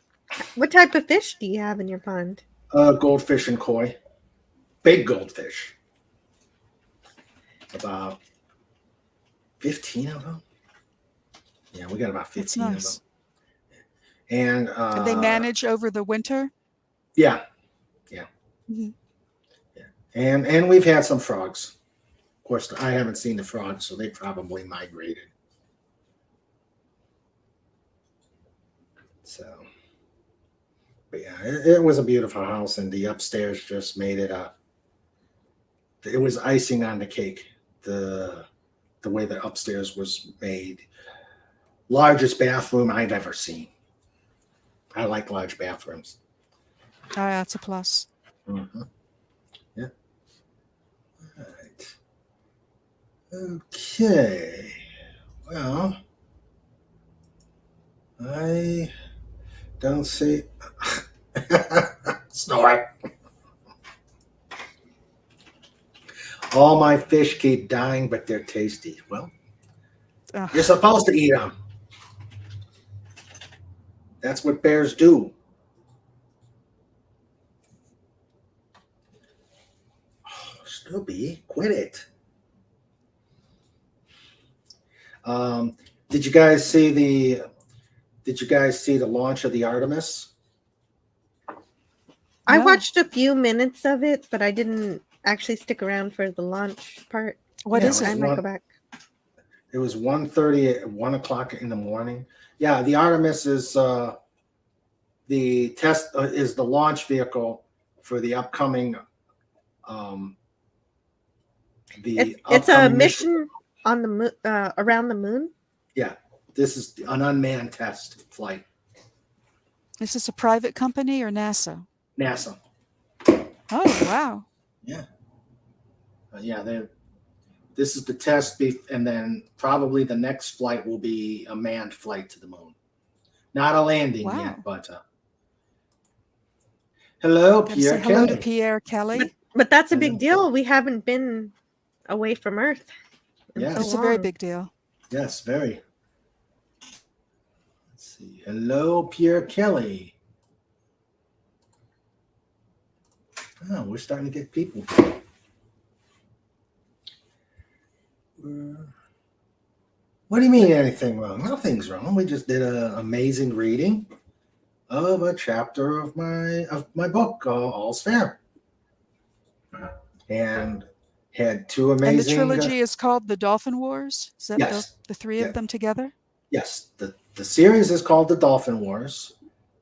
Speaker 3: What type of fish do you have in your pond?
Speaker 2: Goldfish and koi. Big goldfish. About 15 of them. Yeah, we got about 15 of them. And
Speaker 4: they manage over the winter?
Speaker 2: Yeah.
Speaker 4: Mm-hmm.
Speaker 2: And we've had some frogs. Of course, I haven't seen the frogs, so they probably migrated. So, but yeah, it was a beautiful house, and the upstairs just made it up. It was icing on the cake. The way the upstairs was made. Largest bathroom I've ever seen. I like large bathrooms.
Speaker 4: Oh, that's a plus.
Speaker 2: Mm-hmm. Yeah. All right. Okay. Well, I don't see. Snort. All my fish keep dying, but they're tasty. Well, you're supposed to eat them. That's what bears do. Oh, Snoopy, quit it. Did you guys see the launch of the Artemis?
Speaker 3: I
Speaker 4: No.
Speaker 3: watched a few minutes of it, but I didn't actually stick around for the launch part.
Speaker 4: What
Speaker 2: Yeah,
Speaker 4: is
Speaker 3: I
Speaker 4: it?
Speaker 3: might go back.
Speaker 2: It was 1:30 at 1 o'clock in the morning. Yeah, the Artemis is the test is the launch vehicle for the upcoming
Speaker 3: It's a mission on the moon, around the moon.
Speaker 2: Yeah, this is an unmanned test flight.
Speaker 4: Is this a private company or NASA?
Speaker 2: NASA.
Speaker 4: Oh, wow.
Speaker 2: Yeah. This is the test, and then probably the next flight will be a manned flight to the moon. Not a landing yet, but hello, Pierre Kelly.
Speaker 4: Hello to Pierre Kelly.
Speaker 3: But that's a big deal. We haven't been away from Earth.
Speaker 2: Yeah,
Speaker 4: it's a very big deal.
Speaker 2: Yes, very. Let's see. Hello, Pierre Kelly. Oh, we're starting to get people. What do you mean anything wrong? Nothing's wrong. We just did an amazing reading of a chapter of my book, All's Fair, and had two amazing.
Speaker 4: And the trilogy is called The Dolphin Wars. Is that the three of them together?
Speaker 2: Yes, the series is called The Dolphin Wars.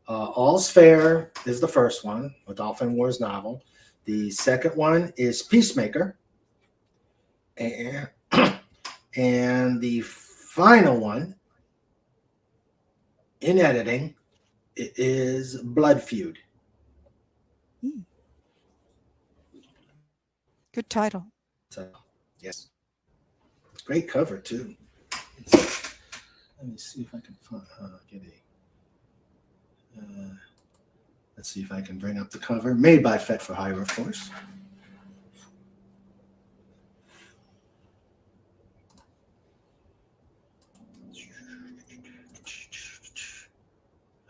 Speaker 2: All's Fair is the first one, a Dolphin Wars novel. The second one is Peacemaker, and the final one in editing is Blood Feud.
Speaker 4: Good title.
Speaker 2: So, yes. Great cover, too. Let me see if I can get a... let's see if I can bring up the cover. Made by Fet for Hire, of course.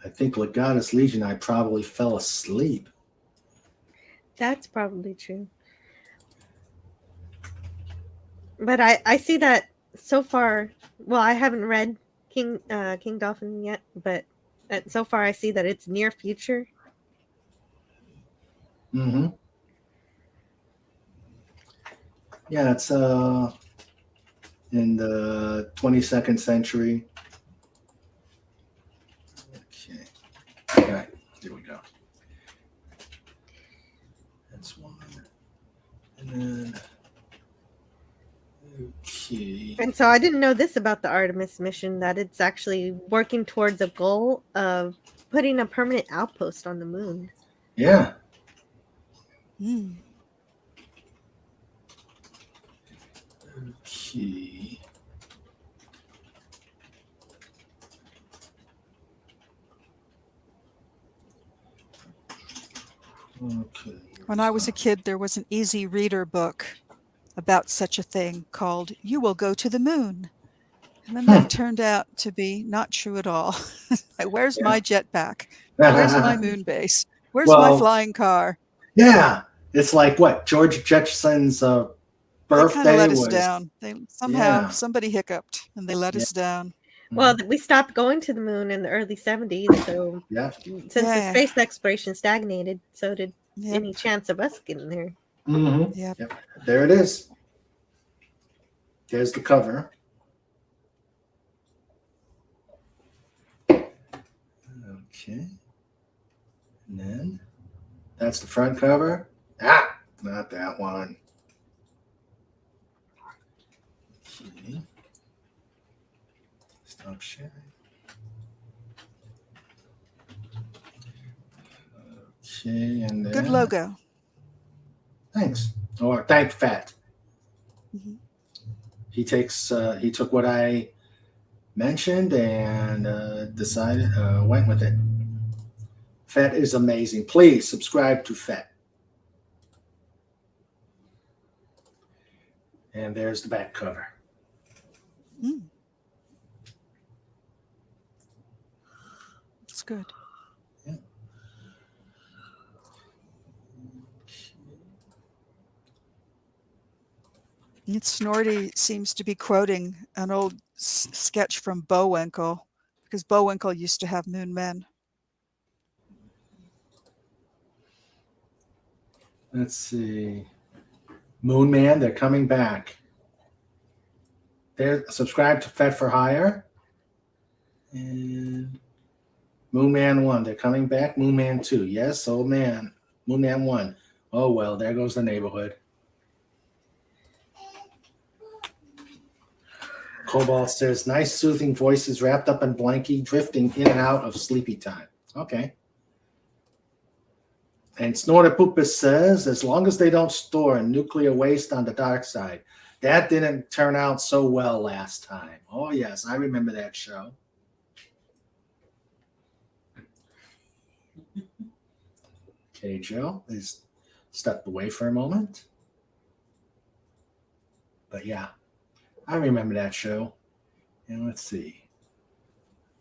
Speaker 2: I think Legatus Legion, I probably fell asleep.
Speaker 3: That's probably true. But I see that so far. Well, I haven't read King Dolphin yet, but so far I see that it's near future.
Speaker 2: Mm-hmm. Yeah, it's in the 22nd century. Okay. All right, here we go. That's one. And then okay.
Speaker 3: And so I didn't know this about the Artemis mission, that it's actually working towards a goal of putting a permanent outpost on the moon.
Speaker 2: Yeah.
Speaker 4: Mm.
Speaker 2: Okay. Okay.
Speaker 4: When I was a kid, there was an easy reader book about such a thing called You Will Go to the Moon. And then that turned out to be not true at all. Where's my jetpack? Where's my moon base? Where's my flying car?
Speaker 2: Yeah. It's like what? George Jettison's birthday
Speaker 4: they kind of let us
Speaker 2: was
Speaker 4: down. Somebody hiccuped and they let us down.
Speaker 3: Well, we stopped going to the moon in the early 70s, so
Speaker 2: Yeah.
Speaker 3: since the
Speaker 4: Yeah.
Speaker 3: space exploration stagnated, so did
Speaker 4: Yep.
Speaker 3: any chance of us getting there.
Speaker 2: Mm-hmm.
Speaker 4: Yep.
Speaker 2: Yep. There it is. There's the cover. Okay. And then that's the front cover. Ah, not that one. Okay. Stop sharing. Okay, and then
Speaker 4: Good logo.
Speaker 2: Thanks. Or thank Fat.
Speaker 4: Mhm.
Speaker 2: He took what I mentioned and went with it. Fat is amazing. Please subscribe to Fat. And there's the back cover.
Speaker 4: Mm. It's good.
Speaker 2: Yeah.
Speaker 4: Snorty seems to be quoting an old sketch from Bullwinkle, because Bullwinkle used to have moon men.
Speaker 2: Let's see. Moon Man, they're coming back. They're subscribe to Fed for Hire. And Moon Man 1, they're coming back. Moon Man 2, yes, oh man. Moon Man 1. Oh well, there goes the neighborhood. Cobalt says, nice soothing voices wrapped up in blankie, drifting in and out of sleepy time. Okay. And Snortapupus says, as long as they don't store nuclear waste on the dark side. That didn't turn out so well last time. Oh, yes, I remember that show. Okay, Joe is stepped away for a moment. But yeah, I remember that show. And let's see.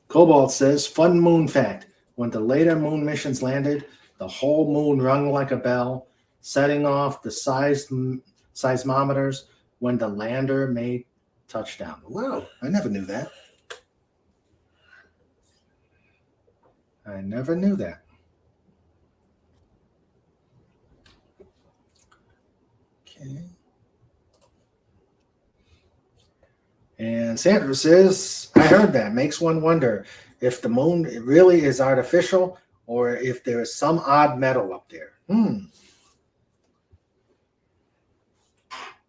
Speaker 2: Cobalt says, fun moon fact. When the later moon missions landed, the whole moon rung like a bell, setting off the seismometers when the lander made touchdown. Wow, I never knew that. I never knew that. Okay. And Sandra says, I heard that. Makes one wonder if the moon really is artificial or if there is some odd metal up there.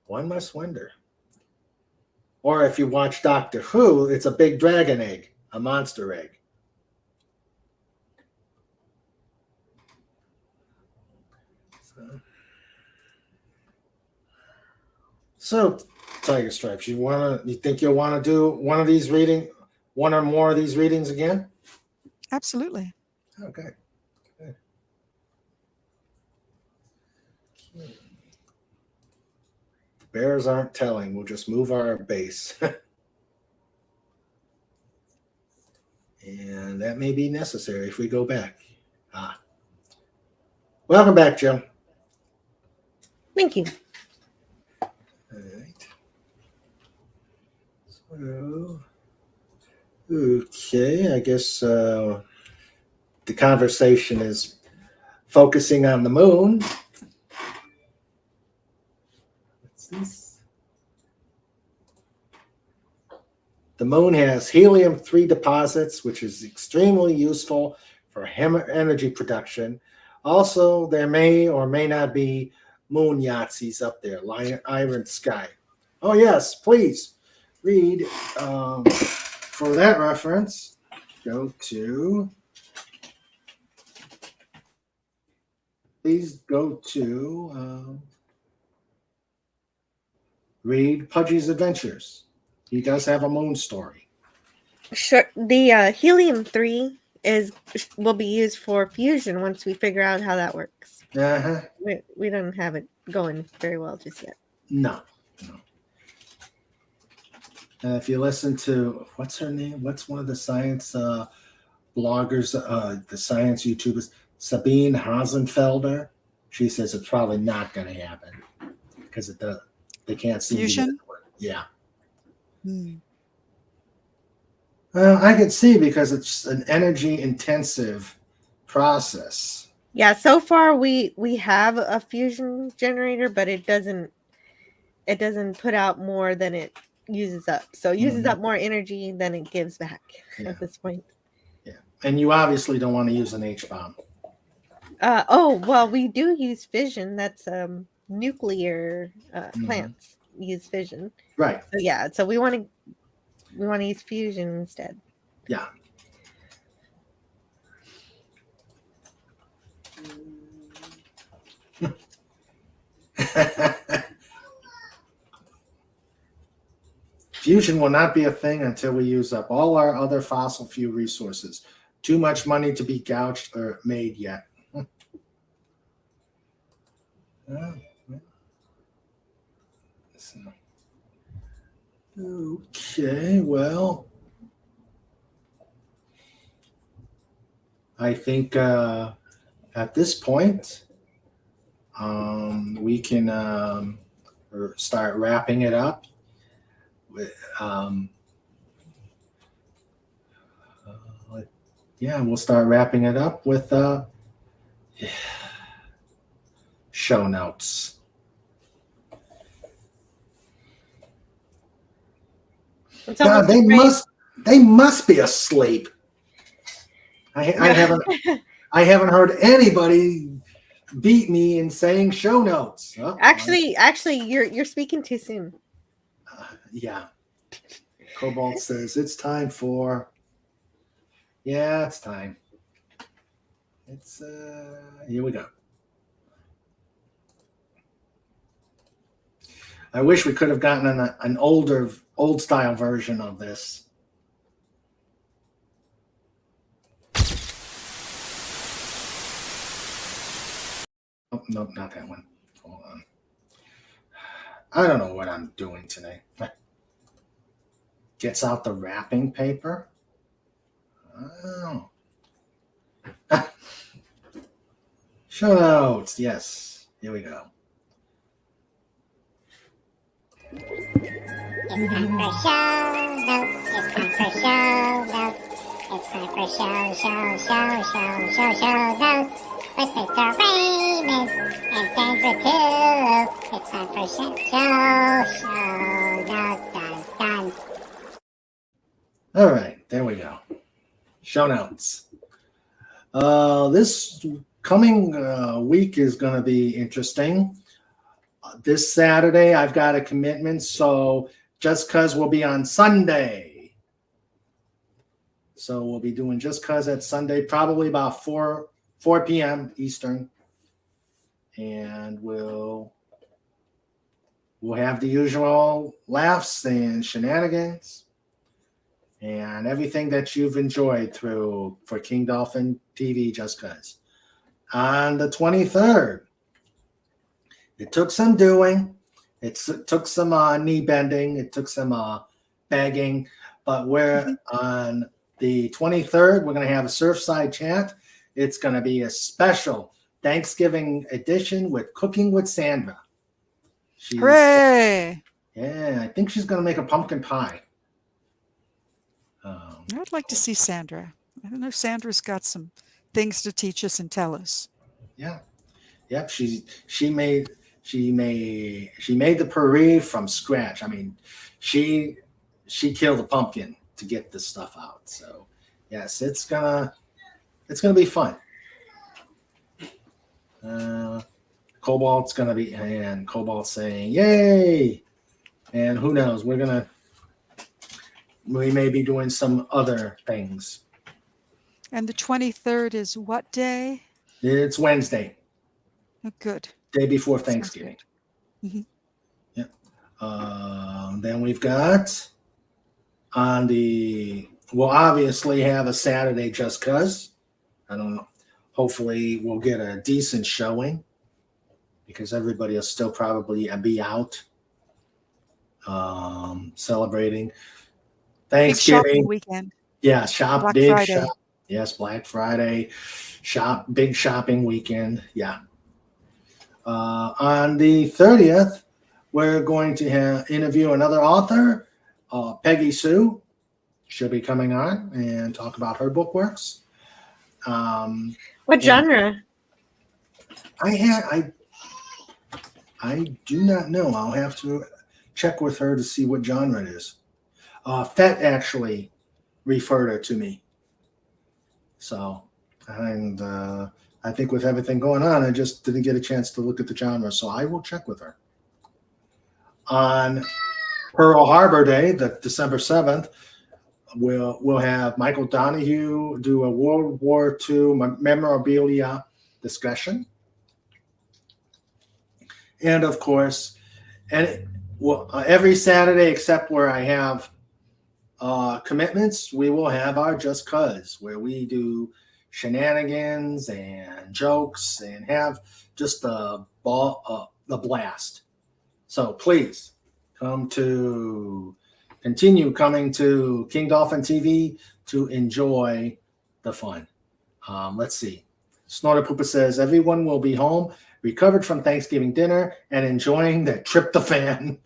Speaker 2: One must wonder. Or if you watch Doctor Who, it's a big dragon egg, a monster egg. So Tygerstripes, you think you'll want to do one or more of these readings again?
Speaker 4: Absolutely.
Speaker 2: Okay. Good. The bears aren't telling. We'll just move our base. And that may be necessary if we go back. Welcome back, Jim.
Speaker 3: Thank you.
Speaker 2: All right. So, okay, I guess the conversation is focusing on the moon. What's this? The moon has helium-3 deposits, which is extremely useful for energy production. Also, there may or may not be moon Yahtzees up there, iron sky. Oh, yes, please read. For that reference, please go to read Pudgy's Adventures. He does have a moon story.
Speaker 3: Sure. The helium-3 will be used for fusion once we figure out how that works.
Speaker 2: Uh-huh.
Speaker 3: We don't have it going very well just yet.
Speaker 2: No. If you listen to, what's her name? What's one of the science bloggers, the science YouTubers, Sabine Hasenfelder? She says it's probably not going to happen because they can't see
Speaker 4: fusion.
Speaker 2: Yeah. Well, I could see because it's an energy intensive process.
Speaker 3: Yeah, so far we have a fusion generator, but it doesn't put out more than it uses up. So it uses up more energy than it gives back at this point.
Speaker 2: Yeah. And you obviously don't want to use an H-bomb.
Speaker 3: Oh, well, we do use fission. That's nuclear plants use fission.
Speaker 2: Right.
Speaker 3: So yeah, so we want to use fusion instead.
Speaker 2: Yeah. Fusion will not be a thing until we use up all our other fossil fuel resources. Too much money to be gouged or made yet. So, okay, well, I think at this point, we can start wrapping it up. Yeah, we'll start wrapping it up with show notes. God, they must be asleep. I haven't heard anybody beat me in saying show notes. Oh,
Speaker 3: actually, you're speaking too soon.
Speaker 2: Yeah. Cobalt says it's time for. Yeah, it's time. It's here we go. I wish we could have gotten an old style version of this. Oh, nope, not that one. Hold on. I don't know what I'm doing today. Gets out the wrapping paper. Oh. Show notes. Yes. Here we go.
Speaker 1: It's time for show notes. It's time for show notes. It's time for show notes. With Mr. Raymond and Sandra too. It's time for show notes. Done.
Speaker 2: All right, there we go. Show notes. This coming week is going to be interesting. This Saturday, I've got a commitment, so Just Cuz will be on Sunday. So we'll be doing Just Cuz at Sunday, probably about 4 p.m. Eastern, and we'll have the usual laughs and shenanigans and everything that you've enjoyed for King Dolphin TV Just Cuz. On the 23rd, it took some doing. It took some knee bending. It took some begging. But we're on the 23rd, we're going to have a Surfside chat. It's going to be a special Thanksgiving edition with Cooking with Sandra.
Speaker 4: Hooray!
Speaker 2: Yeah, I think she's going to make a pumpkin pie.
Speaker 4: I'd like to see Sandra. I don't know. Sandra's got some things to teach us and tell us.
Speaker 2: Yeah. Yep. She made the puree from scratch. I mean, she killed the pumpkin to get this stuff out. So yes, it's gonna be fun. Cobalt's gonna be, and Cobalt's saying yay, and who knows, we may be doing some other things.
Speaker 4: And the 23rd is what day?
Speaker 2: It's Wednesday.
Speaker 4: Oh, good.
Speaker 2: Day before Thanksgiving.
Speaker 4: Mm-hmm.
Speaker 2: Yeah. Then we've got we'll obviously have a Saturday Just Cuz. I don't know. Hopefully we'll get a decent showing because everybody will still probably be out celebrating Thanksgiving.
Speaker 4: Big shopping weekend.
Speaker 2: Yeah,
Speaker 4: Black Friday.
Speaker 2: Yes, Black Friday. Big shopping weekend. Yeah. On the 30th, we're going to interview another author, Peggy Sue, she'll be coming on and talk about her bookworks.
Speaker 3: What genre?
Speaker 2: I do not know. I'll have to check with her to see what genre it is. Fett actually referred her to me. So, and I think with everything going on, I just didn't get a chance to look at the genre. So I will check with her. On Pearl Harbor Day, the December 7th, we'll have Michael Donahue do a World War II memorabilia discussion. And of course, every Saturday except where I have commitments, we will have our Just Cuz, where we do shenanigans and jokes and have just a blast. So please continue coming to King Dolphin TV to enjoy the fun. Let's see. Snorter Poopa says everyone will be home, recovered from Thanksgiving dinner, and enjoying their tryptophan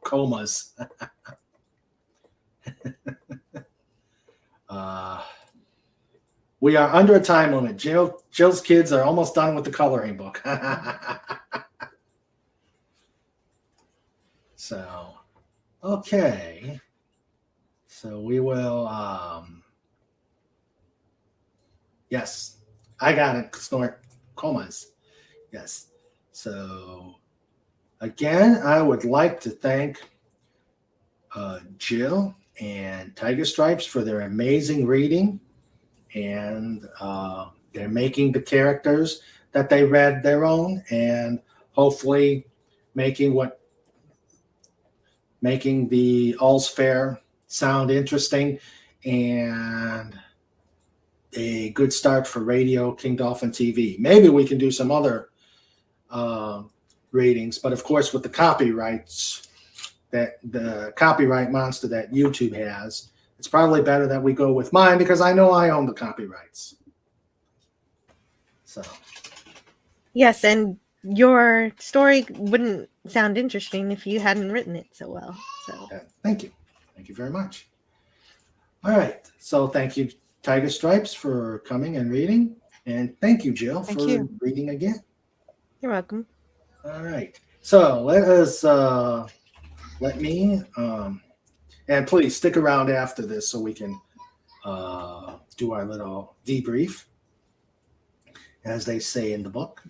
Speaker 2: comas. We are under a time limit. Jill's kids are almost done with the coloring book. So, okay. So we will, yes, I got it. Snort comas. Yes. So, again, I would like to thank Jill and Tygerstripes for their amazing reading, and they're making the characters that they read their own, and hopefully making the All's Fair sound interesting and a good start for Radio King Dolphin TV. Maybe we can do some other ratings, but of course with the copyrights, that the copyright monster that YouTube has, it's probably better that we go with mine because I know I own the copyrights. So
Speaker 3: Yes, and your story wouldn't sound interesting if you hadn't written it so well. So
Speaker 2: thank you very much. All right, so thank you, Tygerstripes, for coming and reading, and thank you, Jill, for reading again.
Speaker 3: You're welcome.
Speaker 2: All right, so let me and please stick around after this so we can do our little debrief, as they say in the book.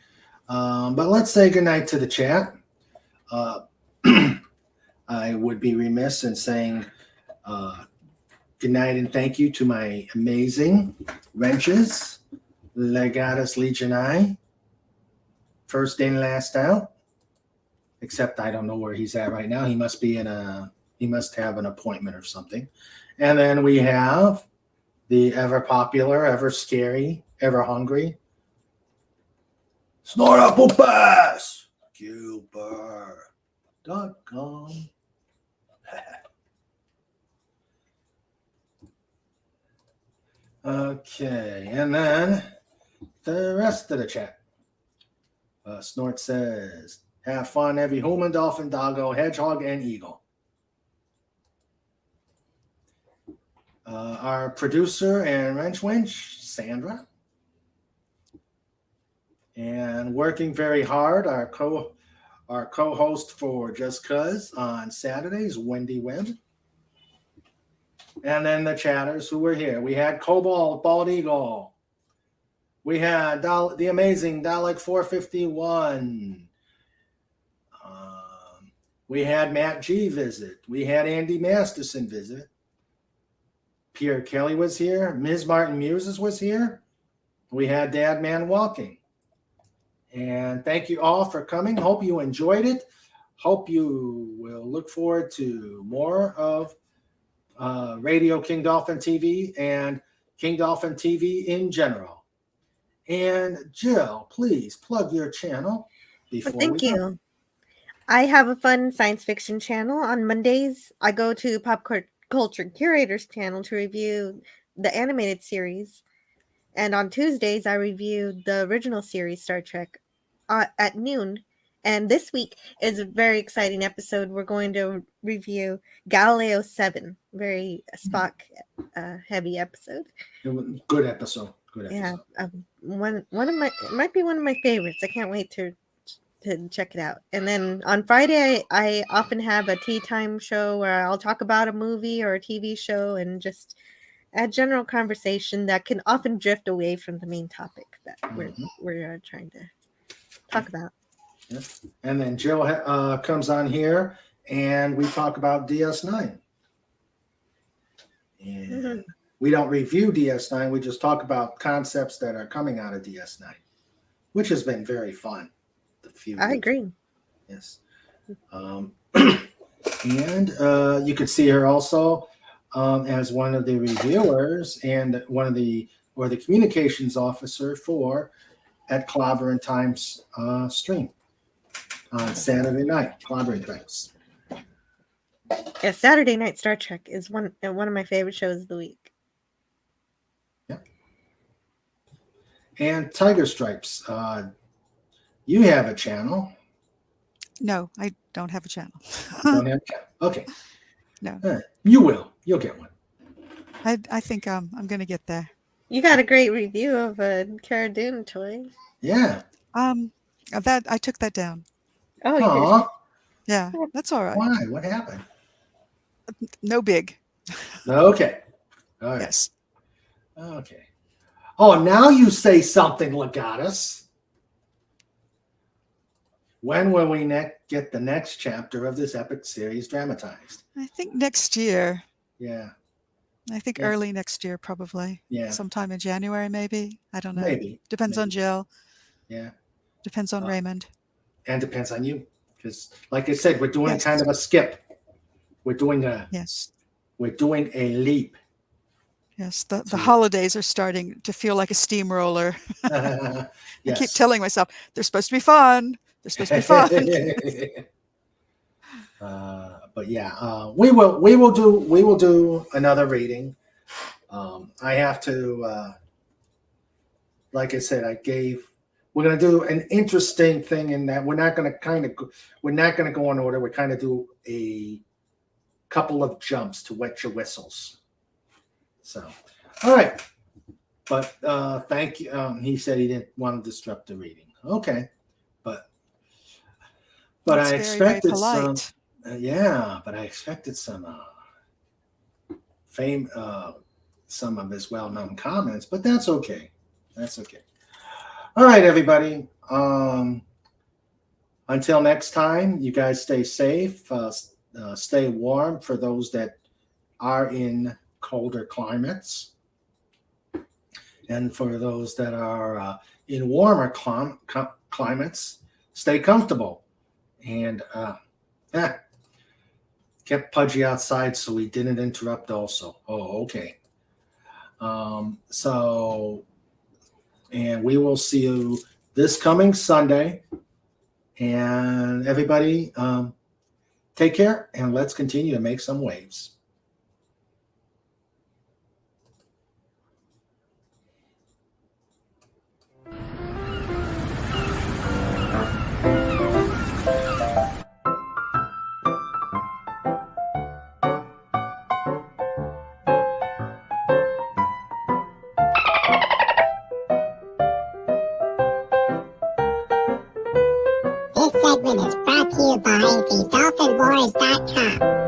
Speaker 2: But let's say goodnight to the chat. I would be remiss in saying good night and thank you to my amazing wrenches, Legatus Legionii, first in, last out. Except I don't know where he's at right now. He must have an appointment or something. And then we have the ever popular, ever scary, ever hungry Snorter Poopas Cuber.com. Okay, and then the rest of the chat. Snort says, have fun, every human, dolphin, doggo, hedgehog, and eagle. Our producer and wrench winch, Sandra. And working very hard, our co-host for Just Cuz on Saturdays, Wendy Webb. And then the chatters who were here. We had Cobalt, Bald Eagle. We had the amazing Dalek 451. We had Matt G visit. We had Andy Masterson visit. Pierre Kelly was here. Ms. Martin Muses was here. We had Dad Man Walking. And thank you all for coming. Hope you enjoyed it. Hope you will look forward to more of Radio King Dolphin TV and King Dolphin TV in general. And Jill, please plug your channel before
Speaker 3: Thank you. I have a fun science fiction channel. On Mondays, I go to Pop Culture Curator's channel to review the animated series. And on Tuesdays, I review the original series, Star Trek, at noon. And this week is a very exciting episode. We're going to review Galileo 7. Very Spock heavy episode.
Speaker 2: Good episode. Good
Speaker 3: Yeah,
Speaker 2: episode.
Speaker 3: one of my it might be one of my favorites. I can't wait to check it out. And then on Friday, I often have a tea time show where I'll talk about a movie or a TV show and just a general conversation that can often drift away from the main topic that we're trying to talk about.
Speaker 2: Yeah. And then Jill comes on here and we talk about DS9. And we don't review DS9. We just talk about concepts that are coming out of DS9, which has been very fun.
Speaker 3: I agree.
Speaker 2: Yes. And you could see her also as one of the reviewers and the communications officer at Clobber & Time's stream on Saturday night. Clobber & Times.
Speaker 3: Yeah, Saturday Night Star Trek is one of my favorite shows of the week.
Speaker 2: Yeah. And Tygerstripes. You have a channel.
Speaker 4: No, I don't have a channel.
Speaker 2: Don't have a channel. Okay.
Speaker 4: No.
Speaker 2: You will. You'll get one.
Speaker 4: I think I'm going to get there.
Speaker 3: You got a great review of a Cara Dune toy.
Speaker 2: Yeah.
Speaker 4: That I took that down.
Speaker 3: Oh, you
Speaker 2: Aww.
Speaker 4: Yeah, that's all right.
Speaker 2: Why? What happened?
Speaker 4: No big.
Speaker 2: Okay. All right.
Speaker 4: Yes.
Speaker 2: Okay. Oh, now you say something, Legatus. When will we get the next chapter of this epic series dramatized?
Speaker 4: I think next year.
Speaker 2: Yeah.
Speaker 4: I think early next year, probably.
Speaker 2: Yeah.
Speaker 4: Sometime in January, maybe. I don't know.
Speaker 2: Maybe.
Speaker 4: Depends on Jill.
Speaker 2: Yeah.
Speaker 4: Depends on Raymond.
Speaker 2: And depends on you. Because, like I said, we're doing kind of a skip. We're doing a leap.
Speaker 4: Yes, the holidays are starting to feel like a steamroller.
Speaker 2: Yes.
Speaker 4: I keep telling myself they're supposed to be fun. They're supposed to be fun.
Speaker 2: But yeah, we will do another reading. I have to, like I said, we're going to do an interesting thing in that we're not going to go in order. We kind of do a couple of jumps to wet your whistles. So, all right. But thank you. He said he didn't want to disrupt the reading. Okay. But I expected some, but I expected some fame, some of his well-known comments, but that's okay. That's okay. All right, everybody. Until next time, you guys stay safe, stay warm for those that are in colder climates. And for those that are in warmer climates, stay comfortable. And kept Pudgy outside so he didn't interrupt also. Oh, okay. And we will see you this coming Sunday. And everybody, take care and let's continue to make some waves.
Speaker 1: This segment is brought to you by TheDolphinWars.com.